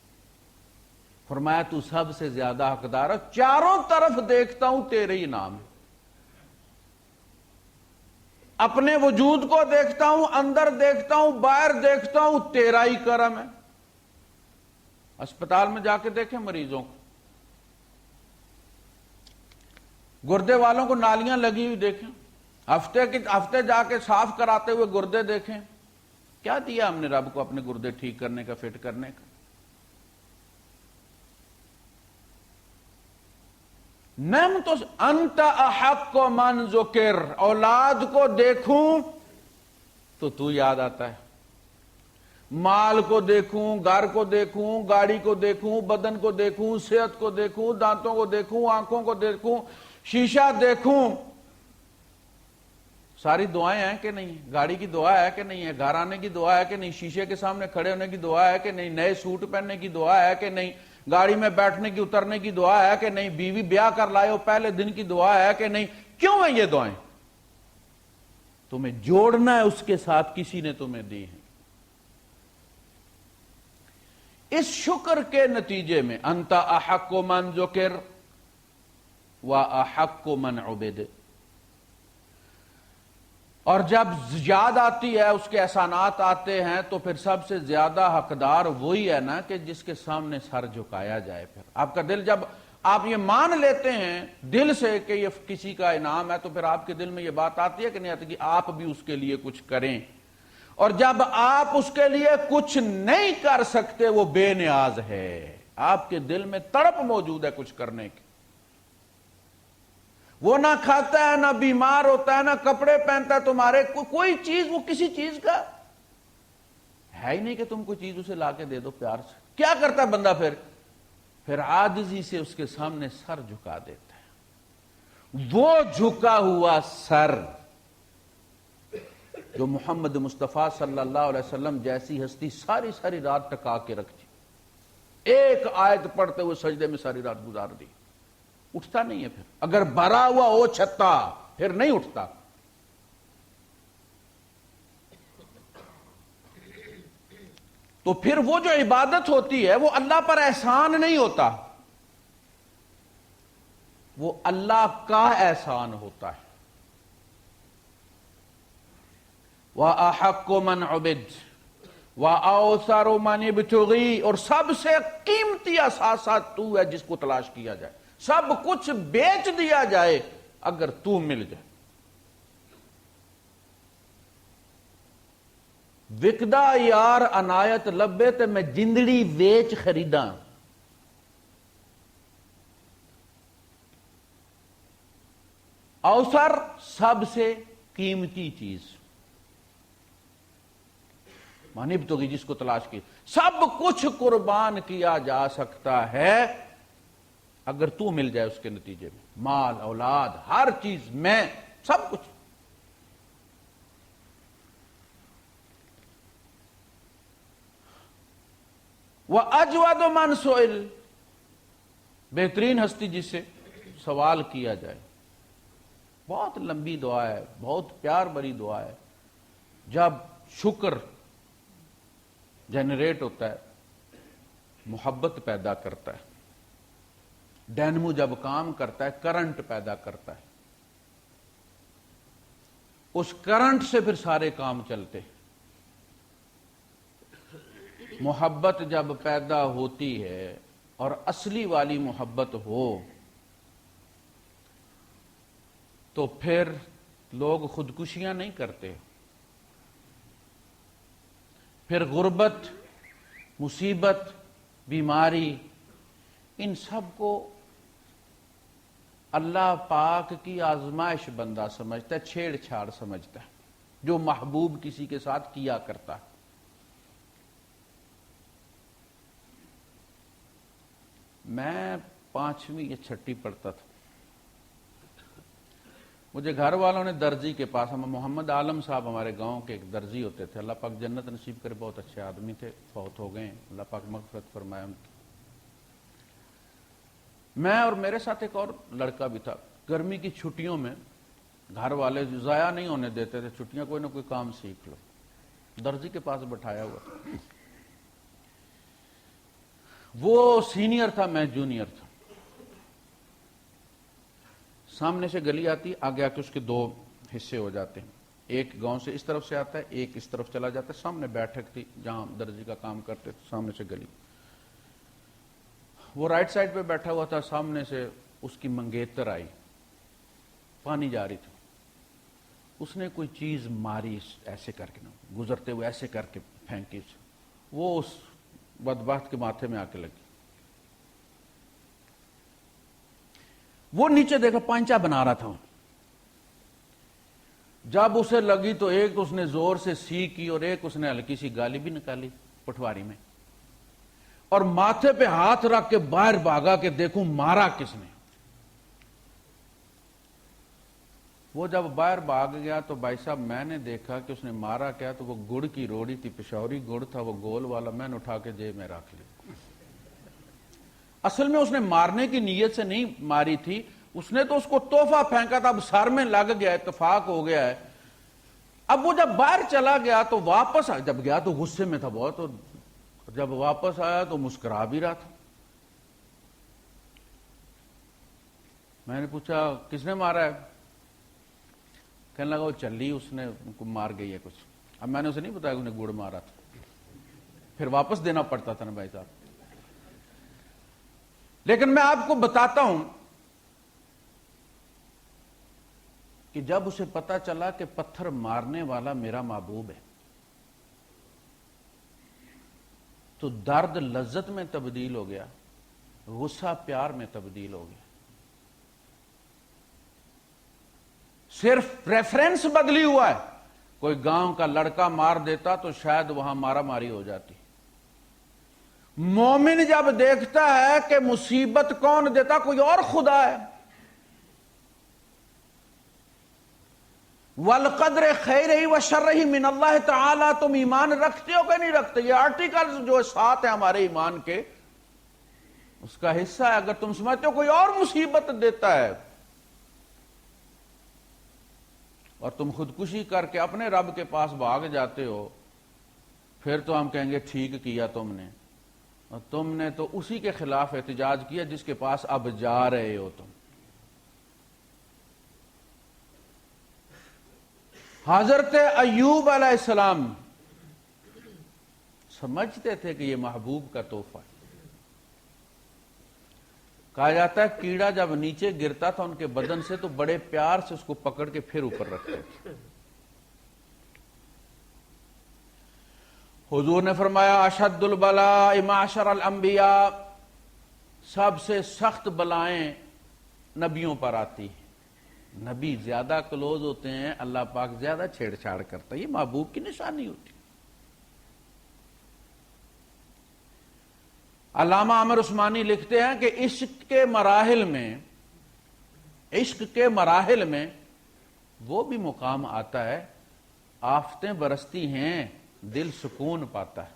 فرمایا تو سب سے زیادہ حقدار ہے، چاروں طرف دیکھتا ہوں تیرے ہی نام ہے، اپنے وجود کو دیکھتا ہوں، اندر دیکھتا ہوں، باہر دیکھتا ہوں، تیرا ہی کرم ہے۔ اسپتال میں جا کے دیکھیں مریضوں کو، گردے والوں کو نالیاں لگی ہوئی دیکھیں، ہفتے جا کے صاف کراتے ہوئے گردے دیکھیں، کیا دیا ہم نے رب کو اپنے گردے ٹھیک کرنے کا، فٹ کرنے کا؟ نعمت انت احق من ذکر، اولاد کو دیکھوں تو تو یاد آتا ہے، مال کو دیکھوں، گھر کو دیکھوں، گاڑی کو دیکھوں، بدن کو دیکھوں، صحت کو دیکھوں، دانتوں کو دیکھوں، آنکھوں کو دیکھوں، شیشہ دیکھوں، ساری دعائیں ہیں کہ نہیں؟ گاڑی کی دعا ہے کہ نہیں ہے؟ گھر آنے کی دعا ہے کہ نہیں؟ شیشے کے سامنے کھڑے ہونے کی دعا ہے کہ نہیں؟ نئے سوٹ پہننے کی دعا ہے کہ نہیں؟ گاڑی میں بیٹھنے کی، اترنے کی دعا ہے کہ نہیں؟ بیوی بیاہ کر لائے ہو پہلے دن کی دعا ہے کہ نہیں؟ کیوں ہیں یہ دعائیں؟ تمہیں جوڑنا ہے اس کے ساتھ، کسی نے تمہیں دی ہے۔ اس شکر کے نتیجے میں انت احق من ذکر و احق من عبد، اور جب یاد آتی ہے، اس کے احسانات آتے ہیں، تو پھر سب سے زیادہ حقدار وہی ہے نا کہ جس کے سامنے سر جھکایا جائے۔ پھر آپ کا دل، جب آپ یہ مان لیتے ہیں دل سے کہ یہ کسی کا انعام ہے، تو پھر آپ کے دل میں یہ بات آتی ہے کہ نہیں آتی کہ آپ بھی اس کے لیے کچھ کریں، اور جب آپ اس کے لیے کچھ نہیں کر سکتے وہ بے نیاز ہے، آپ کے دل میں تڑپ موجود ہے کچھ کرنے کی۔ وہ نہ کھاتا ہے، نہ بیمار ہوتا ہے، نہ کپڑے پہنتا ہے تمہارے، کوئی چیز، وہ کسی چیز کا ہے ہی نہیں کہ تم کوئی چیز اسے لا کے دے دو پیار سے۔ کیا کرتا ہے بندہ پھر عاجزی سے اس کے سامنے سر جھکا دیتا ہے۔ وہ جھکا ہوا سر جو محمد مصطفیٰ صلی اللہ علیہ وسلم جیسی ہستی ساری ساری رات ٹکا کے رکھتی، ایک آیت پڑھتے ہوئے سجدے میں ساری رات گزار دی، اٹھتا نہیں ہے۔ پھر اگر بھرا ہوا ہو چھتا پھر نہیں اٹھتا۔ تو پھر وہ جو عبادت ہوتی ہے وہ اللہ پر احسان نہیں ہوتا، وہ اللہ کا احسان ہوتا ہے۔ وَأَحَقُّ مَنْ عُبِدْ وَأَوْثَرُ مَنِ ابْتُغِي، اور سب سے قیمتی اثاثات تو ہے جس کو تلاش کیا جائے، سب کچھ بیچ دیا جائے اگر تو مل جائے۔ وکدا یار عنایت لبے تے میں جندڑی ویچ خریدا، اوسر سب سے قیمتی چیز، مانب تو جس کو تلاش کی، سب کچھ قربان کیا جا سکتا ہے اگر تو مل جائے اس کے نتیجے میں، مال، اولاد، ہر چیز میں، سب کچھ۔ وَأَجْوَدُ مَنْ سُئِلَ، بہترین ہستی جس سے سوال کیا جائے. بہت لمبی دعا ہے, بہت پیار بھری دعا ہے. جب شکر جنریٹ ہوتا ہے, محبت پیدا کرتا ہے. ڈینمو جب کام کرتا ہے, کرنٹ پیدا کرتا ہے. اس کرنٹ سے پھر سارے کام چلتے. محبت جب پیدا ہوتی ہے اور اصلی والی محبت ہو تو پھر لوگ خودکشیاں نہیں کرتے. پھر غربت, مصیبت, بیماری, ان سب کو اللہ پاک کی آزمائش بندہ سمجھتا ہے, چھیڑ چھاڑ سمجھتا ہے, جو محبوب کسی کے ساتھ کیا کرتا ہے. میں 5ویں یا 6ٹھی پڑھتا تھا. مجھے گھر والوں نے درزی کے پاس, ہم محمد عالم صاحب ہمارے گاؤں کے ایک درزی ہوتے تھے, اللہ پاک جنت نصیب کرے, بہت اچھے آدمی تھے, فوت ہو گئے, اللہ پاک مغفرت فرمائے ان کی. میں اور میرے ساتھ ایک اور لڑکا بھی تھا. گرمی کی چھٹیوں میں گھر والے ضائع نہیں ہونے دیتے تھے, چھٹیاں کوئی نہ کوئی کام سیکھ لو. درزی کے پاس بٹھایا ہوا تھا. وہ سینئر تھا, میں جونیئر تھا. سامنے سے گلی آتی, آگے آ کے اس کے 2 حصے ہو جاتے ہیں. ایک گاؤں سے اس طرف سے آتا ہے, ایک اس طرف چلا جاتا ہے. سامنے بیٹھک تھی جہاں درزی کا کام کرتے تھے, سامنے سے گلی. وہ رائٹ سائڈ پہ بیٹھا ہوا تھا, سامنے سے اس کی منگیتر آئی, پانی جا رہی تھی. اس نے کوئی چیز ماری ایسے کر کے, گزرتے ہوئے ایسے کر کے پھینکی. وہ اس بدبخت کے ماتھے میں آ کے لگی. وہ نیچے دیکھا, پانچا بنا رہا تھا. جب اسے لگی تو ایک اس نے زور سے سی کی اور ایک اس نے ہلکی سی گالی بھی نکالی پٹواری میں, اور ماتھے پہ ہاتھ رکھ کے باہر بھاگا کہ دیکھوں مارا کس نے. وہ جب باہر بھاگ گیا تو بھائی صاحب میں نے دیکھا کہ اس نے مارا کیا, تو وہ گڑ کی روڑی تھی, پشاوری گڑ تھا وہ گول والا, میں نے اٹھا کے جیب میں رکھ لی. اصل میں اس نے مارنے کی نیت سے نہیں ماری تھی, اس نے تو اس کو تحفہ پھینکا تھا, اب سر میں لگ گیا, اتفاق ہو گیا ہے. اب وہ جب باہر چلا گیا تو واپس جب گیا تو غصے میں تھا بہت, اور جب واپس آیا تو مسکرا بھی رہا تھا. میں نے پوچھا کس نے مارا ہے؟ کہنے لگا وہ چلی, اس نے ان کو مار گئی ہے کچھ. اب میں نے اسے نہیں بتایا کہ انہیں گڑ مارا تھا, پھر واپس دینا پڑتا تھا نا بھائی صاحب. لیکن میں آپ کو بتاتا ہوں کہ جب اسے پتا چلا کہ پتھر مارنے والا میرا محبوب ہے, تو درد لذت میں تبدیل ہو گیا, غصہ پیار میں تبدیل ہو گیا. صرف پریفرنس بدلی ہوا ہے. کوئی گاؤں کا لڑکا مار دیتا تو شاید وہاں مارا ماری ہو جاتی. مومن جب دیکھتا ہے کہ مصیبت کون دیتا, کوئی اور خدا ہے. وَالْقَدْرِ خَيْرِهِ وَشَرِّهِ مِنَ اللَّهِ تَعَالَى. تم ایمان رکھتے ہو کہ نہیں رکھتے؟ یہ آرٹیکل جو ساتھ ہیں ہمارے ایمان کے, اس کا حصہ ہے. اگر تم سمجھتے ہو کوئی اور مصیبت دیتا ہے اور تم خودکشی کر کے اپنے رب کے پاس بھاگ جاتے ہو, پھر تو ہم کہیں گے ٹھیک کیا تم نے, اور تم نے تو اسی کے خلاف احتجاج کیا جس کے پاس اب جا رہے ہو تم. حضرت ایوب علیہ السلام سمجھتے تھے کہ یہ محبوب کا تحفہ ہے. کہا جاتا ہے کیڑا جب نیچے گرتا تھا ان کے بدن سے تو بڑے پیار سے اس کو پکڑ کے پھر اوپر رکھتے تھے. حضور نے فرمایا اشد البلاء معشر الانبیاء, سب سے سخت بلائیں نبیوں پر آتی ہیں. نبی زیادہ کلوز ہوتے ہیں, اللہ پاک زیادہ چھیڑ چھاڑ کرتا ہے. یہ محبوب کی نشانی ہوتی. علامہ عامر عثمانی لکھتے ہیں کہ عشق کے مراحل میں وہ بھی مقام آتا ہے, آفتیں برستی ہیں دل سکون پاتا ہے.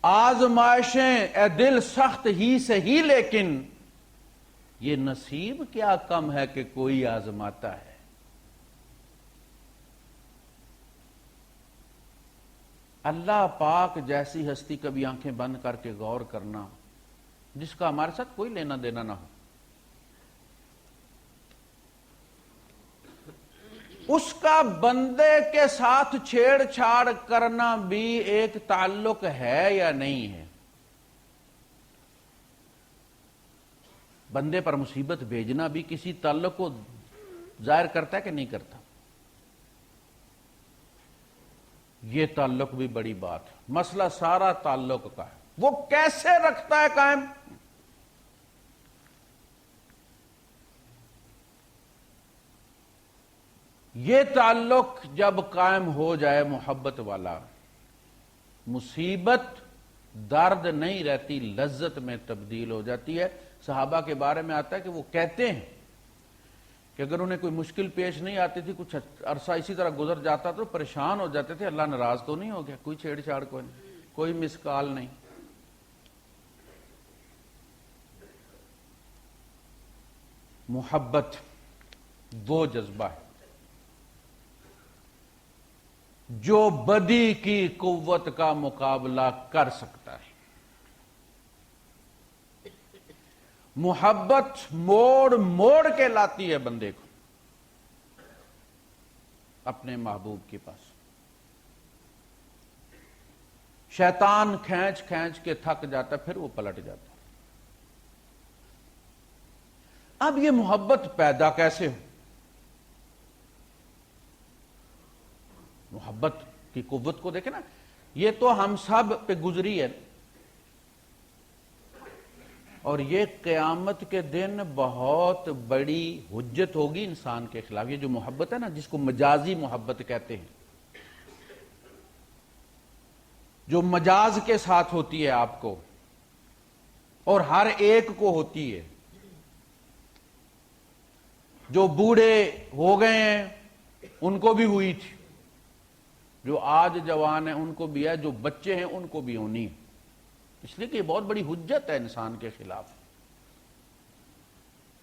آزمائشیں اے دل سخت ہی سہی، لیکن یہ نصیب کیا کم ہے کہ کوئی آزماتا ہے۔ اللہ پاک جیسی ہستی کبھی آنکھیں بند کر کے غور کرنا جس کا ہمارے ساتھ کوئی لینا دینا نہ ہو، اس کا بندے کے ساتھ چھیڑ چھاڑ کرنا بھی ایک تعلق ہے یا نہیں ہے؟ بندے پر مصیبت بھیجنا بھی کسی تعلق کو ظاہر کرتا ہے کہ نہیں کرتا؟ یہ تعلق بھی بڑی بات ہے، مسئلہ سارا تعلق کا ہے، وہ کیسے رکھتا ہے قائم؟ یہ تعلق جب قائم ہو جائے محبت والا، مصیبت درد نہیں رہتی، لذت میں تبدیل ہو جاتی ہے۔ صحابہ کے بارے میں آتا ہے کہ وہ کہتے ہیں کہ اگر انہیں کوئی مشکل پیش نہیں آتی تھی، کچھ عرصہ اسی طرح گزر جاتا تو پریشان ہو جاتے تھے، اللہ ناراض تو نہیں ہو گیا، کوئی چھیڑ چھاڑ کوئی نہیں، کوئی مس کال نہیں۔ محبت وہ جذبہ ہے جو بدی کی قوت کا مقابلہ کر سکتا ہے۔ محبت موڑ موڑ کے لاتی ہے بندے کو اپنے محبوب کے پاس۔ شیطان کھینچ کھینچ کے تھک جاتا ہے، پھر وہ پلٹ جاتا ہے۔ اب یہ محبت پیدا کیسے ہو؟ محبت کی قوت کو دیکھیں نا، یہ تو ہم سب پہ گزری ہے، اور یہ قیامت کے دن بہت بڑی حجت ہوگی انسان کے خلاف۔ یہ جو محبت ہے نا، جس کو مجازی محبت کہتے ہیں، جو مجاز کے ساتھ ہوتی ہے آپ کو اور ہر ایک کو ہوتی ہے، جو بوڑھے ہو گئے ہیں ان کو بھی ہوئی تھی، جو آج جوان ہیں ان کو بھی ہے، جو بچے ہیں ان کو بھی ہونی ہے، اس لیے کہ یہ بہت بڑی حجت ہے انسان کے خلاف۔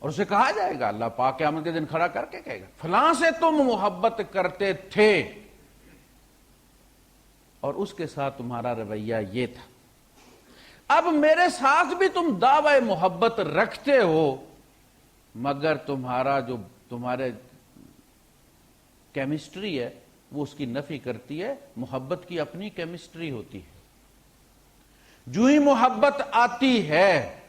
اور اسے کہا جائے گا، اللہ پاک قیامت کے دن کھڑا کر کے کہے گا فلاں سے تم محبت کرتے تھے اور اس کے ساتھ تمہارا رویہ یہ تھا، اب میرے ساتھ بھی تم دعوی محبت رکھتے ہو، مگر تمہارے کیمسٹری ہے وہ اس کی نفی کرتی ہے۔ محبت کی اپنی کیمسٹری ہوتی ہے، جو ہی محبت آتی ہے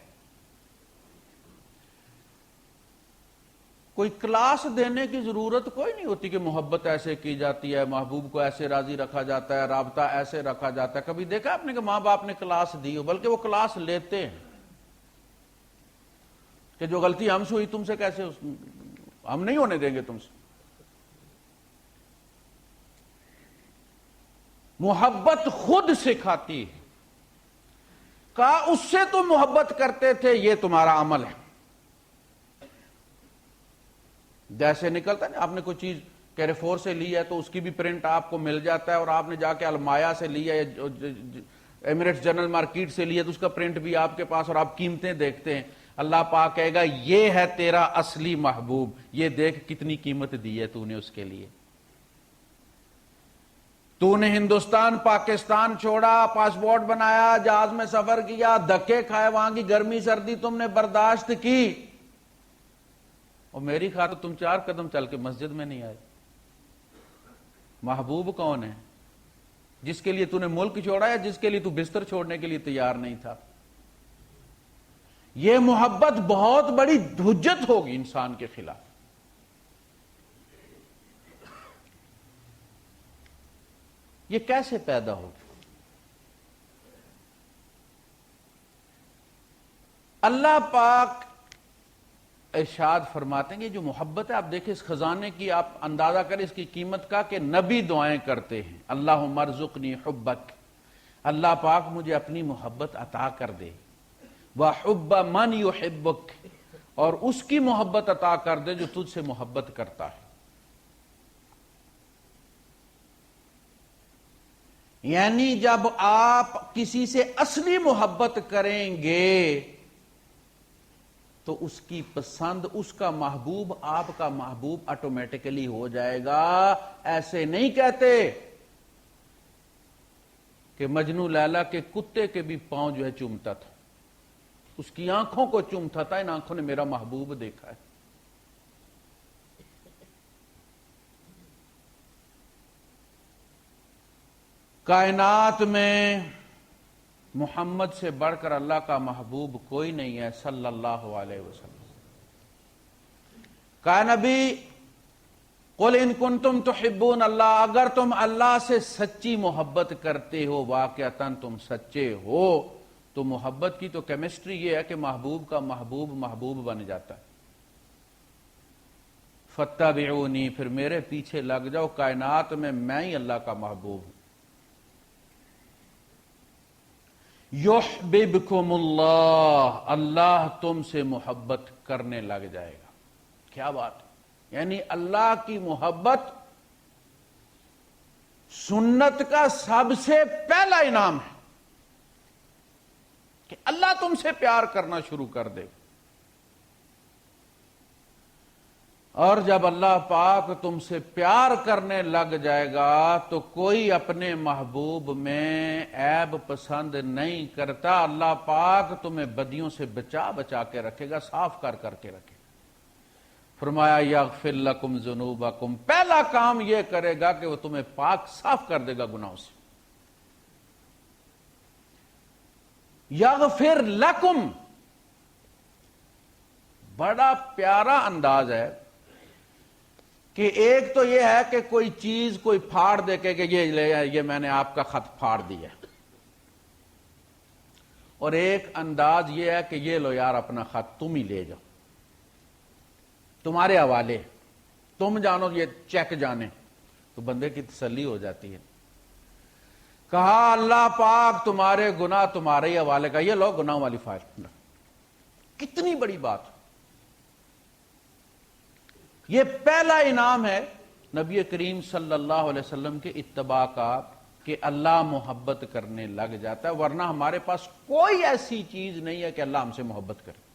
کوئی کلاس دینے کی ضرورت کوئی نہیں ہوتی کہ محبت ایسے کی جاتی ہے، محبوب کو ایسے راضی رکھا جاتا ہے، رابطہ ایسے رکھا جاتا ہے۔ کبھی دیکھا آپ نے کہ ماں باپ نے کلاس دی ہو؟ بلکہ وہ کلاس لیتے ہیں کہ جو غلطی ہم سے ہوئی تم سے کیسے ہم نہیں ہونے دیں گے تم سے۔ محبت خود سکھاتی ہے، کہا اس سے تم محبت کرتے تھے، یہ تمہارا عمل ہے۔ جیسے نکلتا ہے آپ نے کوئی چیز کیریفور سے لی ہے تو اس کی بھی پرنٹ آپ کو مل جاتا ہے، اور آپ نے جا کے المایا سے لی ہے یا ایمریٹس جنرل مارکیٹ سے لی ہے تو اس کا پرنٹ بھی آپ کے پاس، اور آپ قیمتیں دیکھتے ہیں۔ اللہ پاک کہے گا یہ ہے تیرا اصلی محبوب، یہ دیکھ کتنی قیمت دی ہے تو نے اس کے لیے۔ تو نے ہندوستان پاکستان چھوڑا، پاسپورٹ بنایا، جہاز میں سفر کیا، دھکے کھائے، وہاں کی گرمی سردی تم نے برداشت کی، اور میری خاطر تم 4 قدم چل کے مسجد میں نہیں آئے۔ محبوب کون ہے؟ جس کے لیے تو نے ملک چھوڑا یا جس کے لیے تو بستر چھوڑنے کے لیے تیار نہیں تھا؟ یہ محبت بہت بڑی حجت ہوگی انسان کے خلاف۔ یہ کیسے پیدا ہوگی؟ اللہ پاک ارشاد فرماتے ہیں، جو محبت ہے، آپ دیکھیں اس خزانے کی، آپ اندازہ کریں اس کی قیمت کا، کہ نبی دعائیں کرتے ہیں اللہم ارزقنی حبک، اللہ پاک مجھے اپنی محبت عطا کر دے، وحب من یحبک، اور اس کی محبت عطا کر دے جو تجھ سے محبت کرتا ہے۔ یعنی جب آپ کسی سے اصلی محبت کریں گے تو اس کی پسند، اس کا محبوب آپ کا محبوب آٹومیٹکلی ہو جائے گا۔ ایسے نہیں کہتے کہ مجنو لیلا کے کتے کے بھی پاؤں جو ہے چومتا تھا، اس کی آنکھوں کو چومتا تھا، ان آنکھوں نے میرا محبوب دیکھا ہے۔ کائنات میں محمد سے بڑھ کر اللہ کا محبوب کوئی نہیں ہے صلی اللہ علیہ وسلم۔ کہا نبی قل ان کنتم تحبون اللہ، اگر تم اللہ سے سچی محبت کرتے ہو، واقعتاً تم سچے ہو، تو محبت کی تو کیمسٹری یہ ہے کہ محبوب کا محبوب محبوب بن جاتا ہے۔ فاتبعونی، پھر میرے پیچھے لگ جاؤ، کائنات میں ہی اللہ کا محبوب ہوں۔ یحببکم اللہ، اللہ تم سے محبت کرنے لگ جائے گا۔ کیا بات ہے، یعنی اللہ کی محبت سنت کا سب سے پہلا انعام ہے کہ اللہ تم سے پیار کرنا شروع کر دے۔ اور جب اللہ پاک تم سے پیار کرنے لگ جائے گا تو کوئی اپنے محبوب میں عیب پسند نہیں کرتا، اللہ پاک تمہیں بدیوں سے بچا بچا کے رکھے گا، صاف کر کر کے رکھے گا۔ فرمایا یغفر لکم ذنوبکم، پہلا کام یہ کرے گا کہ وہ تمہیں پاک صاف کر دے گا گناہوں سے۔ یغفر لکم، بڑا پیارا انداز ہے کہ ایک تو یہ ہے کہ کوئی چیز کوئی پھاڑ دے کے کہ یہ میں نے آپ کا خط پھاڑ دیا، اور ایک انداز یہ ہے کہ یہ لو یار اپنا خط تم ہی لے جاؤ، تمہارے حوالے، تم جانو، یہ چیک جانے، تو بندے کی تسلی ہو جاتی ہے۔ کہا اللہ پاک تمہارے گناہ تمہارے ہی حوالے کا، یہ لو گناہ والی فائل۔ کتنی بڑی بات، یہ پہلا انعام ہے نبی کریم صلی اللہ علیہ وسلم کے اتباع کا کہ اللہ محبت کرنے لگ جاتا ہے، ورنہ ہمارے پاس کوئی ایسی چیز نہیں ہے کہ اللہ ہم سے محبت کرے۔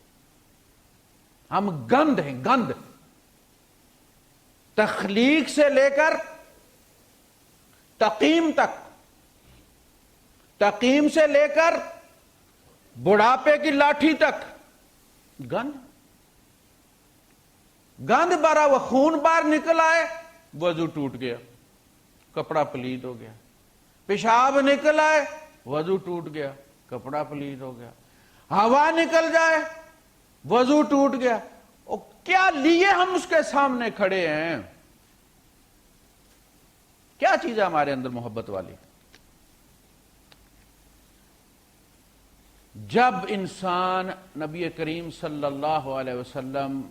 ہم گند ہیں، گند، تخلیق سے لے کر تقیم تک، تقیم سے لے کر بڑھاپے کی لاٹھی تک گند، گند بھرا وہ خون باہر نکل آئے وضو ٹوٹ گیا، کپڑا پلید ہو گیا، پیشاب نکل آئے وضو ٹوٹ گیا، کپڑا پلید ہو گیا، ہوا نکل جائے وضو ٹوٹ گیا۔ اور کیا لیے ہم اس کے سامنے کھڑے ہیں؟ کیا چیز ہے ہمارے اندر محبت والی؟ جب انسان نبی کریم صلی اللہ علیہ وسلم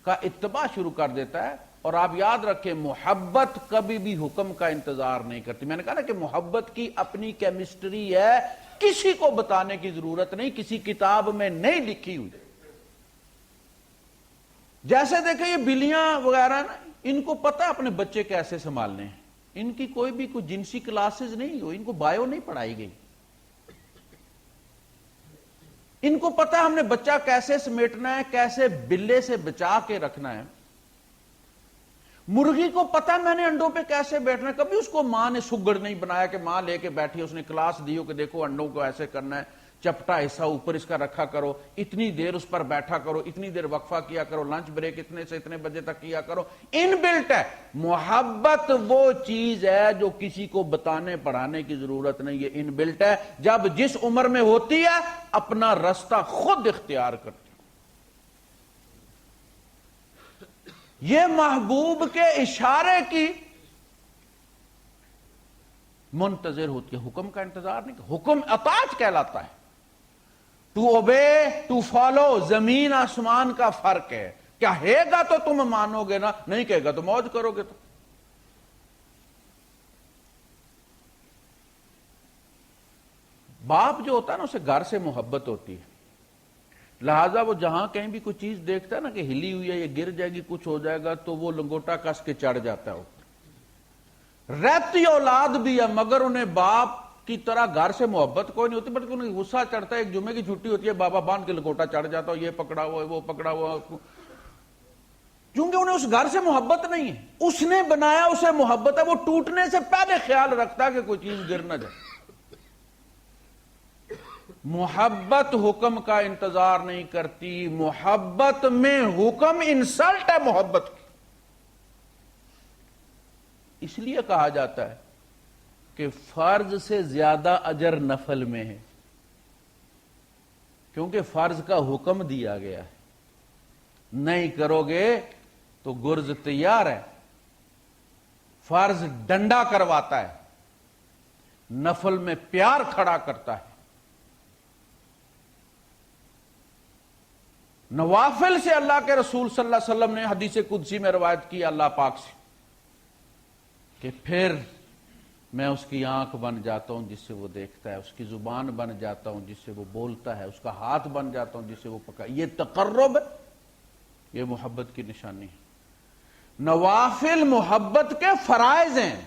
کا اتباع شروع کر دیتا ہے، اور آپ یاد رکھیں محبت کبھی بھی حکم کا انتظار نہیں کرتی۔ میں نے کہا نا کہ محبت کی اپنی کیمسٹری ہے، کسی کو بتانے کی ضرورت نہیں، کسی کتاب میں نہیں لکھی ہوئی۔ جیسے دیکھیں یہ بلیاں وغیرہ نا، ان کو پتہ اپنے بچے کیسے سنبھالنے ہیں، ان کی کوئی بھی کوئی جنسی کلاسز نہیں ہو، ان کو بایو نہیں پڑھائی گئی، ان کو پتہ ہم نے بچہ کیسے سمیٹنا ہے، کیسے بلے سے بچا کے رکھنا ہے۔ مرغی کو پتہ میں نے انڈوں پہ کیسے بیٹھنا ہے، کبھی اس کو ماں نے سگڑ نہیں بنایا کہ ماں لے کے بیٹھی، اس نے کلاس دی ہو کہ دیکھو انڈوں کو ایسے کرنا ہے، چپٹا حصہ اوپر اس کا رکھا کرو، اتنی دیر اس پر بیٹھا کرو، اتنی دیر وقفہ کیا کرو، لنچ بریک اتنے سے اتنے بجے تک کیا کرو۔ ان بلٹ ہے۔ محبت وہ چیز ہے جو کسی کو بتانے پڑھانے کی ضرورت نہیں، یہ ان بلٹ ہے۔ جب جس عمر میں ہوتی ہے اپنا راستہ خود اختیار کرتی، یہ محبوب کے اشارے کی منتظر ہوتی ہے، حکم کا انتظار نہیں۔ حکم اطاعت کہلاتا ہے، ٹو اوبے ٹو فالو، زمین آسمان کا فرق ہے۔ کہے گا تو تم مانو گے نا، نہیں کہے گا تو موج کرو گے۔ تو باپ جو ہوتا ہے نا اسے گھر سے محبت ہوتی ہے، لہذا وہ جہاں کہیں بھی کوئی چیز دیکھتا ہے نا کہ ہلی ہوئی ہے، یہ گر جائے گی، کچھ ہو جائے گا، تو وہ لنگوٹا کس کے چڑھ جاتا ہے۔ رہتی اولاد بھی ہے مگر انہیں باپ کی طرح گھر سے محبت کوئی نہیں ہوتی، بلکہ انہیں غصہ چڑھتا ہے، ایک جمعے کی چھٹی ہوتی ہے بابا باندھ کے لکوٹا چڑھ جاتا ہو، یہ پکڑا ہوا ہے وہ پکڑا ہوا ہے، کیونکہ انہیں اس گھر سے محبت نہیں ہے، اس نے بنایا اسے محبت ہے، وہ ٹوٹنے سے پہلے خیال رکھتا ہے کہ کوئی چیز گر نہ جائے۔ محبت حکم کا انتظار نہیں کرتی، محبت میں حکم انسلٹ ہے محبت کی۔ اس لیے کہا جاتا ہے کہ فرض سے زیادہ اجر نفل میں ہے، کیونکہ فرض کا حکم دیا گیا ہے، نہیں کرو گے تو گرز تیار ہے۔ فرض ڈنڈا کرواتا ہے، نفل میں پیار کھڑا کرتا ہے۔ نوافل سے اللہ کے رسول صلی اللہ علیہ وسلم نے حدیث قدسی میں روایت کی اللہ پاک سے کہ پھر میں اس کی آنکھ بن جاتا ہوں جس سے وہ دیکھتا ہے، اس کی زبان بن جاتا ہوں جس سے وہ بولتا ہے، اس کا ہاتھ بن جاتا ہوں جس سے وہ پکا۔ یہ تقرب ہے، یہ محبت کی نشانی ہے۔ نوافل محبت کے فرائض ہیں۔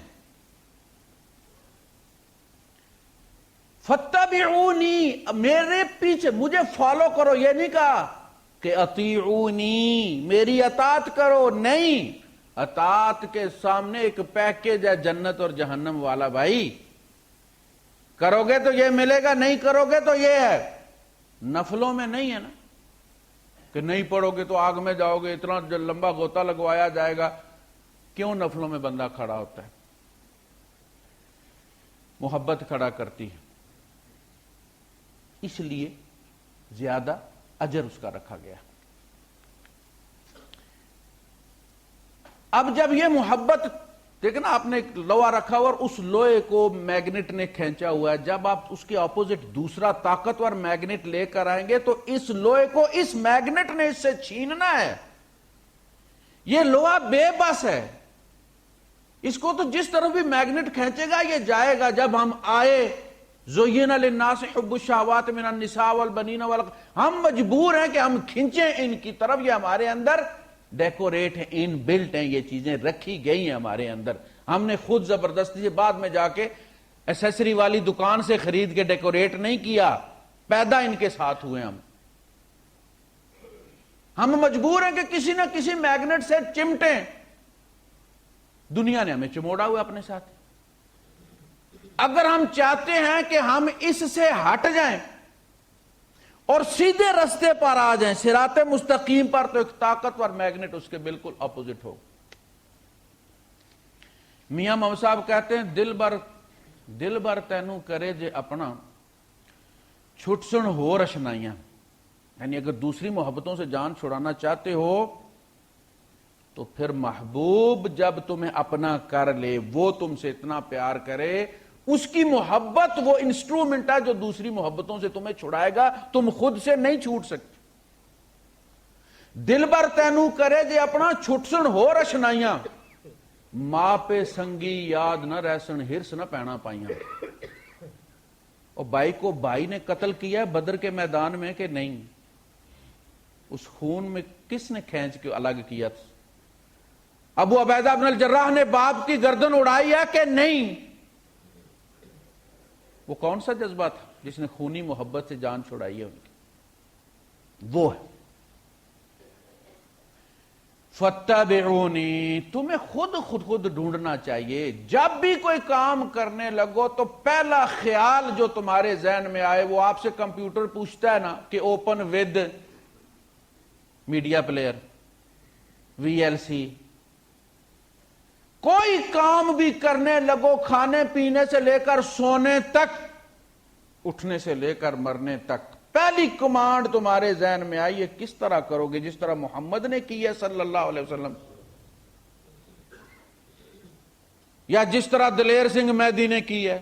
فتبعونی، میرے پیچھے مجھے فالو کرو، یہ نہیں کہا کہ اطیعونی میری اطاعت کرو، نہیں، اطاعت کے سامنے ایک پیکیج ہے جنت اور جہنم والا، بھائی کرو گے تو یہ ملے گا، نہیں کرو گے تو یہ ہے۔ نفلوں میں نہیں ہے نا کہ نہیں پڑھو گے تو آگ میں جاؤ گے، اتنا لمبا غوطہ لگوایا جائے گا۔ کیوں نفلوں میں بندہ کھڑا ہوتا ہے؟ محبت کھڑا کرتی ہے، اس لیے زیادہ اجر اس کا رکھا گیا۔ اب جب یہ محبت دیکھنا، آپ نے ایک لوہا رکھا ہوا اور اس لوہے کو میگنیٹ نے کھینچا ہوا ہے، جب آپ اس کے اپوزٹ دوسرا طاقتور میگنیٹ لے کر آئیں گے تو اس لوہے کو اس میگنیٹ نے اس سے چھیننا ہے۔ یہ لوہا بے بس ہے، اس کو تو جس طرف بھی میگنیٹ کھینچے گا یہ جائے گا۔ جب ہم آئے زُیِّنَ لِلنَّاسِ حُبُّ الشَّهَوَاتِ مِنَ النِّسَاءِ وَالْبَنِينَ ہم مجبور ہیں کہ ہم کھینچیں ان کی طرف، یہ ہمارے اندر ڈیکوریٹ ہیں، ان بلٹ ہیں، یہ چیزیں رکھی گئی ہیں ہمارے اندر۔ ہم نے خود زبردستی سے بعد میں جا کے ایسیسری والی دکان سے خرید کے ڈیکوریٹ نہیں کیا، پیدا ان کے ساتھ ہوئے۔ ہم مجبور ہیں کہ کسی نہ کسی میگنیٹ سے چمٹیں۔ دنیا نے ہمیں چموڑا ہوا اپنے ساتھ۔ اگر ہم چاہتے ہیں کہ ہم اس سے ہٹ جائیں اور سیدھے رستے پر آ جائیں، صراط مستقیم پر، تو ایک طاقتور میگنیٹ اس کے بالکل اپوزٹ ہو۔ میاں محمد صاحب کہتے ہیں دل بر تینوں کرے جے اپنا چھٹسن ہو رشنائیاں، یعنی اگر دوسری محبتوں سے جان چھڑانا چاہتے ہو تو پھر محبوب جب تمہیں اپنا کر لے، وہ تم سے اتنا پیار کرے، اس کی محبت وہ انسٹرومنٹ ہے جو دوسری محبتوں سے تمہیں چھڑائے گا، تم خود سے نہیں چھوٹ سکتے۔ دل بر تینوں کرے جے اپنا چھٹسن ہو رشنائیاں، ماں پہ سنگی یاد نہ رہسن ہرس نہ پہنا پائیاں۔ اور بھائی کو بھائی نے قتل کیا ہے بدر کے میدان میں کہ نہیں؟ اس خون میں کس نے کھینچ کے الگ کیا تھا؟ ابو عبیدہ بن الجراح نے باپ کی گردن اڑائی ہے کہ نہیں؟ وہ کون سا جذبہ تھا جس نے خونی محبت سے جان چھڑائی ہے ان کی؟ وہ ہے فتبعونی۔ تمہیں خود ڈھونڈنا چاہیے، جب بھی کوئی کام کرنے لگو تو پہلا خیال جو تمہارے ذہن میں آئے، وہ آپ سے کمپیوٹر پوچھتا ہے نا کہ open with media player, V L C. کوئی کام بھی کرنے لگو، کھانے پینے سے لے کر سونے تک، اٹھنے سے لے کر مرنے تک، پہلی کمانڈ تمہارے ذہن میں آئی ہے کس طرح کرو گے؟ جس طرح محمد نے کی ہے صلی اللہ علیہ وسلم، یا جس طرح دلیر سنگھ میدی نے کی ہے؟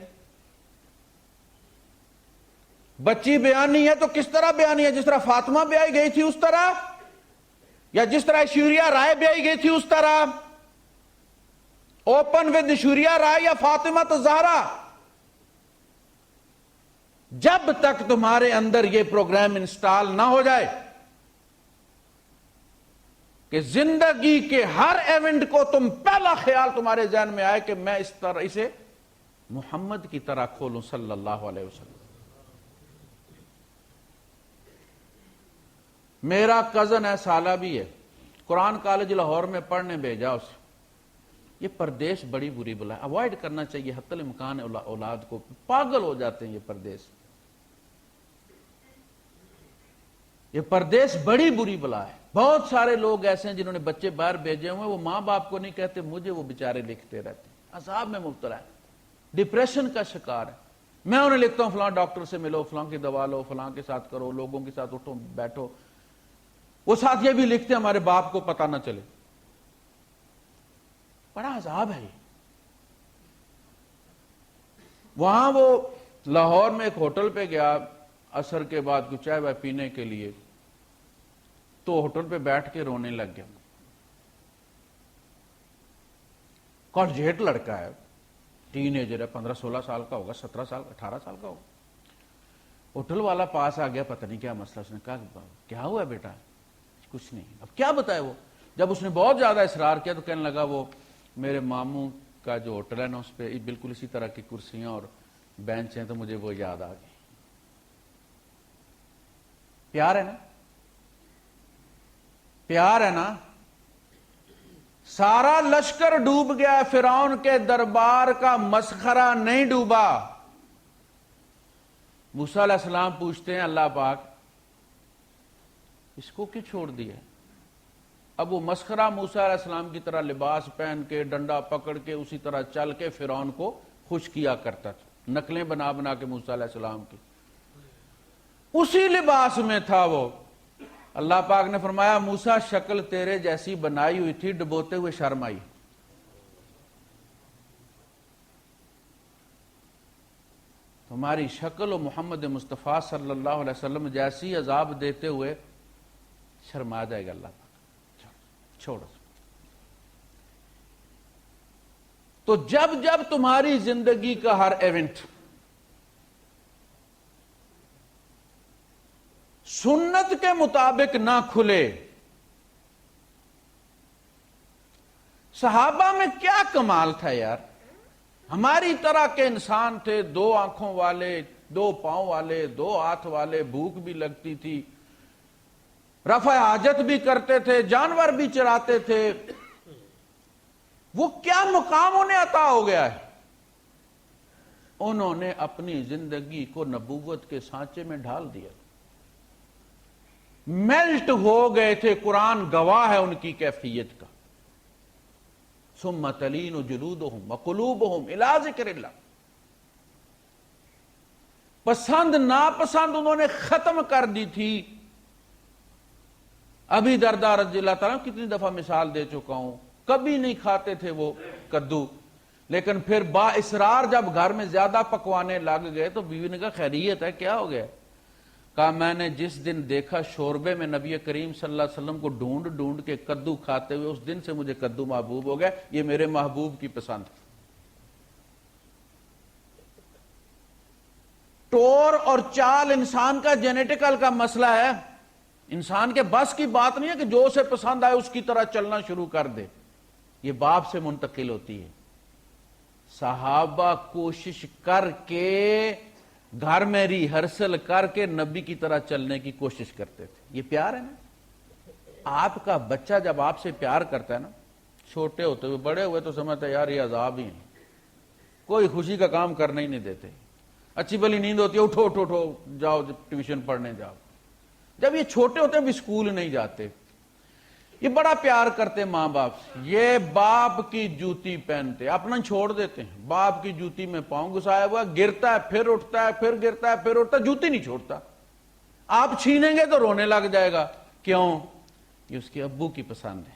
بچی بیانی ہے تو کس طرح بیانی ہے؟ جس طرح فاطمہ بیائی گئی تھی اس طرح، یا جس طرح ایشوریا رائے بیائی گئی تھی اس طرح؟ اوپن ود ایشوریا رائے یا فاطمہ الزہرا؟ جب تک تمہارے اندر یہ پروگرام انسٹال نہ ہو جائے کہ زندگی کے ہر ایونٹ کو تم پہلا خیال تمہارے ذہن میں آئے کہ میں اس طرح اسے محمد کی طرح کھولوں صلی اللہ علیہ وسلم. میرا کزن ہے، سالہ بھی ہے، قرآن کالج لاہور میں پڑھنے بھیجا اسے. یہ پردیس بڑی بری بلا ہے، اوائڈ کرنا چاہیے حتی الامکان اولاد کو، پاگل ہو جاتے ہیں یہ پردیس. یہ پردیس بڑی بری بلا ہے. بہت سارے لوگ ایسے ہیں جنہوں نے بچے باہر بھیجے ہوئے، وہ ماں باپ کو نہیں کہتے، مجھے وہ بیچارے لکھتے رہتے ہیں، عذاب میں مبتلا ہے، ڈپریشن کا شکار ہے. میں انہیں لکھتا ہوں فلاں ڈاکٹر سے ملو، فلاں کی دوا لو، فلاں کے ساتھ کرو، لوگوں کے ساتھ اٹھو بیٹھو. وہ ساتھ یہ بھی لکھتے ہیں ہمارے باپ کو پتہ نہ چلے. بڑا عذاب ہے یہ. وہاں وہ لاہور میں ایک ہوٹل پہ گیا عصر کے بعد کچھ چائے وائے پینے کے لیے، تو ہوٹل پہ بیٹھ کے رونے لگ گیا. کالجیٹ لڑکا ہے، ٹین ایجر ہے، 15-16 سال کا ہوگا، 17 سال 18 سال کا ہوگا. ہوٹل والا پاس آ گیا، پتہ نہیں کیا مسئلہ. اس نے کہا کیا ہوا بیٹا؟ کچھ نہیں. اب کیا بتائے وہ؟ جب اس نے بہت زیادہ اصرار کیا تو کہنے لگا وہ میرے ماموں کا جو ہوٹل ہے نا اس پہ بالکل اسی طرح کی کرسیاں اور بینچ ہیں، تو مجھے وہ یاد آ گئی. پیار ہے نا؟ پیار ہے نا؟ سارا لشکر ڈوب گیا، فرعون کے دربار کا مسخرہ نہیں ڈوبا. موسیٰ علیہ السلام پوچھتے ہیں اللہ پاک اس کو کیوں چھوڑ دیا؟ اب وہ مسخرہ موسیٰ علیہ السلام کی طرح لباس پہن کے ڈنڈا پکڑ کے اسی طرح چل کے فرعون کو خوش کیا کرتا تھا، نقلیں بنا بنا کے موسیٰ علیہ السلام کی، اسی لباس میں تھا وہ. اللہ پاک نے فرمایا موسیٰ شکل تیرے جیسی بنائی ہوئی تھی، ڈبوتے ہوئے شرم آئی. تمہاری شکل و محمد مصطفیٰ صلی اللہ علیہ وسلم جیسی عذاب دیتے ہوئے شرما جائے گا اللہ پاک. چھوڑو. تو جب جب تمہاری زندگی کا ہر ایونٹ سنت کے مطابق نہ کھلے. صحابہ میں کیا کمال تھا یار، ہماری طرح کے انسان تھے، 2 آنکھوں والے، 2 پاؤں والے، 2 ہاتھ والے، بھوک بھی لگتی تھی، رفع حاجت بھی کرتے تھے، جانور بھی چراتے تھے. وہ کیا مقام انہیں عطا ہو گیا ہے؟ انہوں نے اپنی زندگی کو نبوت کے سانچے میں ڈھال دیا، میلٹ ہو گئے تھے. قرآن گواہ ہے ان کی کیفیت کا. ثم تلین جلودہم وقلوبہم الی ذکر اللہ. پسند ناپسند انہوں نے ختم کر دی تھی. ابھی دردہ رضی اللہ تعالیٰ کتنی دفعہ مثال دے چکا ہوں، کبھی نہیں کھاتے تھے وہ کدو، لیکن پھر با اصرار جب گھر میں زیادہ پکوانے لگ گئے تو بیوی نے کہا خیریت ہے، کیا ہو گیا؟ کہا میں نے جس دن دیکھا شوربے میں نبی کریم صلی اللہ علیہ وسلم کو ڈھونڈ ڈھونڈ کے کدو کھاتے ہوئے، اس دن سے مجھے کدو محبوب ہو گیا. یہ میرے محبوب کی پسند. ٹور اور چال انسان کا جینیٹیکل کا مسئلہ ہے. انسان کے بس کی بات نہیں ہے کہ جو اسے پسند آئے اس کی طرح چلنا شروع کر دے. یہ باپ سے منتقل ہوتی ہے. صحابہ کوشش کر کے گھر میں ریہرسل کر کے نبی کی طرح چلنے کی کوشش کرتے تھے. یہ پیار ہے نا. آپ کا بچہ جب آپ سے پیار کرتا ہے نا، چھوٹے ہوتے ہوئے بڑے ہوئے تو سمجھتا ہے یار یہ عذاب ہی ہے، کوئی خوشی کا کام کرنے ہی نہیں دیتے. اچھی بلی نیند ہوتی ہے، اٹھو اٹھو اٹھو جاؤ ٹیوشن پڑھنے جاؤ. جب یہ چھوٹے ہوتے ہیں بھی اسکول نہیں جاتے. یہ بڑا پیار کرتے ماں باپ سے. یہ باپ کی جوتی پہنتے، اپنا چھوڑ دیتے ہیں. باپ کی جوتی میں پاؤں گھسایا ہوا، گرتا ہے پھر اٹھتا ہے، پھر گرتا ہے پھر اٹھتا ہے، جوتی نہیں چھوڑتا. آپ چھینیں گے تو رونے لگ جائے گا. کیوں؟ یہ اس کے ابو کی پسند ہے.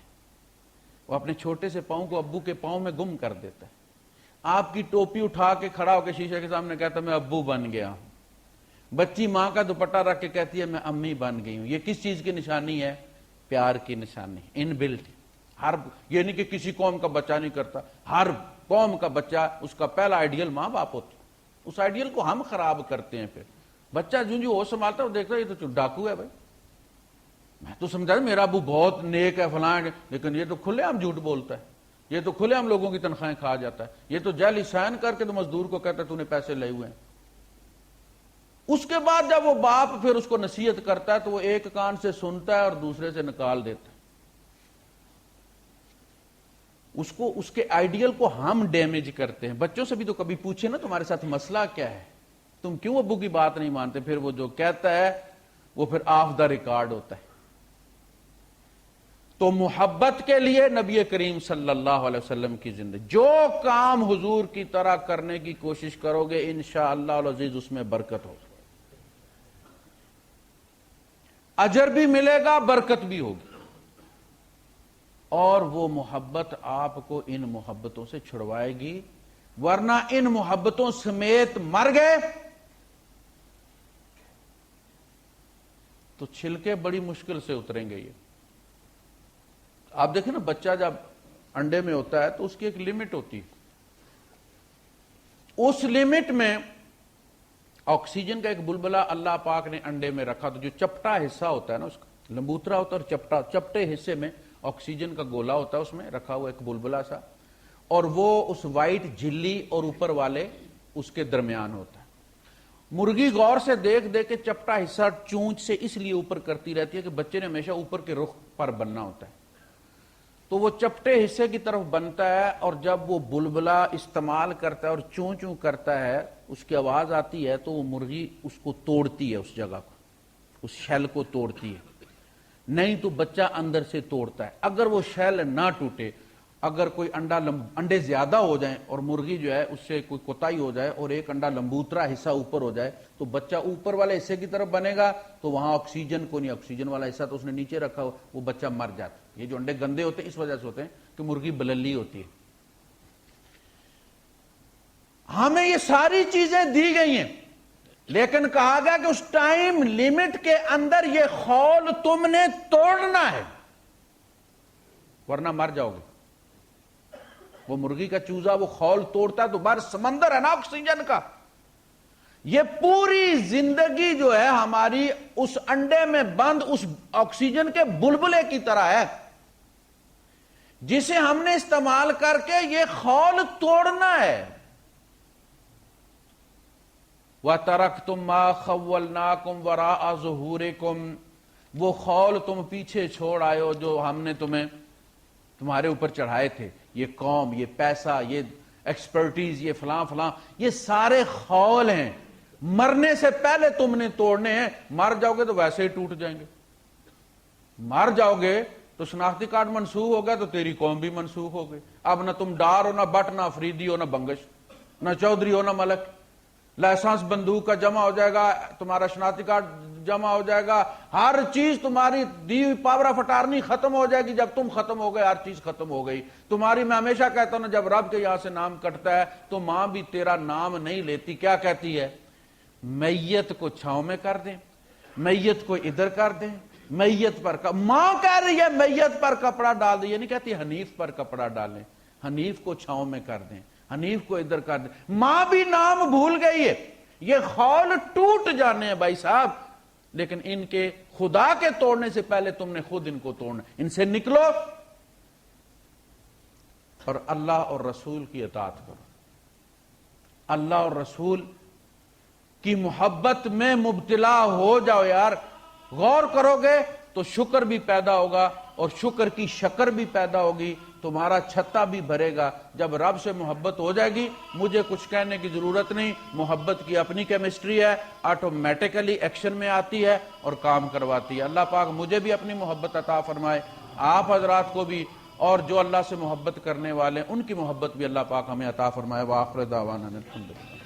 وہ اپنے چھوٹے سے پاؤں کو ابو کے پاؤں میں گم کر دیتا ہے. آپ کی ٹوپی اٹھا کے کھڑا ہو کے شیشے کے سامنے کہتا میں ابو بن گیا ہوں. بچی ماں کا دوپٹہ رکھ کے کہتی ہے میں امی بن گئی ہوں. یہ کس چیز کی نشانی ہے؟ پیار کی نشانی. ان بلٹ. ہر یہ نہیں کہ کسی قوم کا بچہ نہیں کرتا، ہر قوم کا بچہ اس کا پہلا آئیڈیل ماں باپ ہوتا. اس آئیڈیل کو ہم خراب کرتے ہیں. پھر بچہ جو جو ہوش سنبھالتا ہے وہ دیکھتا ہے یہ تو ڈاکو ہے بھائی، میں تو سمجھا میرا ابو بہت نیک ہے فلاں ہے، لیکن یہ تو کھلے عام جھوٹ بولتا ہے، یہ تو کھلے عام لوگوں کی تنخواہیں کھا جاتا ہے، یہ تو جعلی سائن کر کے تو مزدور کو کہتا ہے تو نے پیسے لے ہوئے ہیں۔ اس کے بعد جب وہ باپ پھر اس کو نصیحت کرتا ہے تو وہ ایک کان سے سنتا ہے اور دوسرے سے نکال دیتا ہے۔ اس کے آئیڈیل کو ہم ڈیمیج کرتے ہیں۔ بچوں سے بھی تو کبھی پوچھے نا تمہارے ساتھ مسئلہ کیا ہے، تم کیوں ابو کی بات نہیں مانتے، پھر وہ جو کہتا ہے وہ پھر آف دا ریکارڈ ہوتا ہے۔ تو محبت کے لیے نبی کریم صلی اللہ علیہ وسلم کی زندگی، جو کام حضور کی طرح کرنے کی کوشش کرو گے انشاءاللہ العزیز اس میں برکت ہوگی، اجر بھی ملے گا، برکت بھی ہوگی، اور وہ محبت آپ کو ان محبتوں سے چھڑوائے گی، ورنہ ان محبتوں سمیت مر گئے تو چھلکے بڑی مشکل سے اتریں گے۔ یہ آپ دیکھیں نا، بچہ جب انڈے میں ہوتا ہے تو اس کی ایک لمٹ ہوتی ہے، اس لمٹ میں آکسیجن کا ایک بلبلہ اللہ پاک نے انڈے میں رکھا، تو جو چپٹا حصہ ہوتا ہے نا اس کا، لمبوترا ہوتا ہے اور چپٹے حصے میں آکسیجن کا گولا ہوتا ہے، اس میں رکھا ہوا ایک بلبلہ سا، اور وہ اس وائٹ جھلی اور اوپر والے اس کے درمیان ہوتا ہے۔ مرغی غور سے دیکھ کے چپٹا حصہ چونچ سے اس لیے اوپر کرتی رہتی ہے کہ بچے نے ہمیشہ اوپر کے رخ پر بننا ہوتا ہے، تو وہ چپٹے حصے کی طرف بنتا ہے، اور جب وہ بلبلہ استعمال کرتا ہے اور چوں چوں کرتا ہے، اس کی آواز آتی ہے، تو وہ مرغی اس کو توڑتی ہے، اس جگہ کو، اس شیل کو توڑتی ہے، نہیں تو بچہ اندر سے توڑتا ہے۔ اگر وہ شیل نہ ٹوٹے، اگر کوئی انڈے زیادہ ہو جائیں اور مرغی جو ہے اس سے کوئی کوتاہی ہو جائے اور ایک انڈا لمبوترا حصہ اوپر ہو جائے، تو بچہ اوپر والے حصے کی طرف بنے گا، تو وہاں آکسیجن کو نہیں، آکسیجن والا حصہ تو اس نے نیچے رکھا ہو، وہ بچہ مر جاتا ہے۔ یہ جو انڈے گندے ہوتے ہیں اس وجہ سے ہوتے ہیں کہ مرغی بللی ہوتی ہے۔ ہمیں یہ ساری چیزیں دی گئی ہیں، لیکن کہا گیا کہ اس ٹائم لیمٹ کے اندر یہ خول تم نے توڑنا ہے، ورنہ مر جاؤ گے۔ وہ مرغی کا چوزا وہ خول توڑتا ہے تو باہر سمندر ہے نا آکسیجن کا۔ یہ پوری زندگی جو ہے ہماری اس انڈے میں بند اس آکسیجن کے بلبلے کی طرح ہے، جسے ہم نے استعمال کر کے یہ خول توڑنا ہے۔ وَتَرَكْتُمْ مَا خَوَّلْنَاكُمْ وَرَاءَ ظُهُورِكُمْ، وہ خول تم پیچھے چھوڑ آئے ہو جو ہم نے تمہارے اوپر چڑھائے تھے، یہ قوم، یہ پیسہ، یہ ایکسپرٹیز، یہ فلاں فلاں، یہ سارے خول ہیں، مرنے سے پہلے تم نے توڑنے ہیں۔ مر جاؤ گے تو ویسے ہی ٹوٹ جائیں گے، مر جاؤ گے تو شناختی کارڈ منسوخ ہو گیا تو تیری قوم بھی منسوخ ہو گئی۔ اب نہ تم ڈار ہو، نہ بٹ، نہ افریدی ہو، نہ بنگش، نہ چودھری ہو، نہ ملک، لائسنس بندوق کا جمع ہو جائے گا، تمہارا شناختی کارڈ جمع ہو جائے گا، ہر چیز تمہاری دی ہوئی پاور آف اٹارنی ختم ہو جائے گی۔ جب تم ختم ہو گئے ہر چیز ختم ہو گئی تمہاری۔ میں ہمیشہ کہتا ہوں نا، جب رب کے یہاں سے نام کٹتا ہے تو ماں بھی تیرا نام نہیں لیتی، کیا کہتی ہے؟ میت کو چھاؤں میں کر دیں، میت کو ادھر کر دیں، میت پر ماں کہہ رہی ہے میت پر کپڑا ڈال دیں، یہ نہیں کہتی حنیف پر کپڑا ڈالیں، حنیف کو چھاؤں میں کر دیں، حنیف کو ادھر کر دیں۔ ماں بھی نام بھول گئی ہے۔ یہ خول ٹوٹ جانے ہیں بھائی صاحب، لیکن ان کے خدا کے توڑنے سے پہلے تم نے خود ان کو توڑنا، ان سے نکلو اور اللہ اور رسول کی اطاعت کرو، اللہ اور رسول کی محبت میں مبتلا ہو جاؤ۔ یار غور کرو گے تو شکر بھی پیدا ہوگا اور شکر کی شکر بھی پیدا ہوگی، تمہارا چھتا بھی بھرے گا۔ جب رب سے محبت ہو جائے گی، مجھے کچھ کہنے کی ضرورت نہیں، محبت کی اپنی کیمسٹری ہے، آٹومیٹیکلی ایکشن میں آتی ہے اور کام کرواتی ہے۔ اللہ پاک مجھے بھی اپنی محبت عطا فرمائے، آپ حضرات کو بھی، اور جو اللہ سے محبت کرنے والے ان کی محبت بھی اللہ پاک ہمیں عطا فرمائے۔ وآخر دعوانا الحمدللہ۔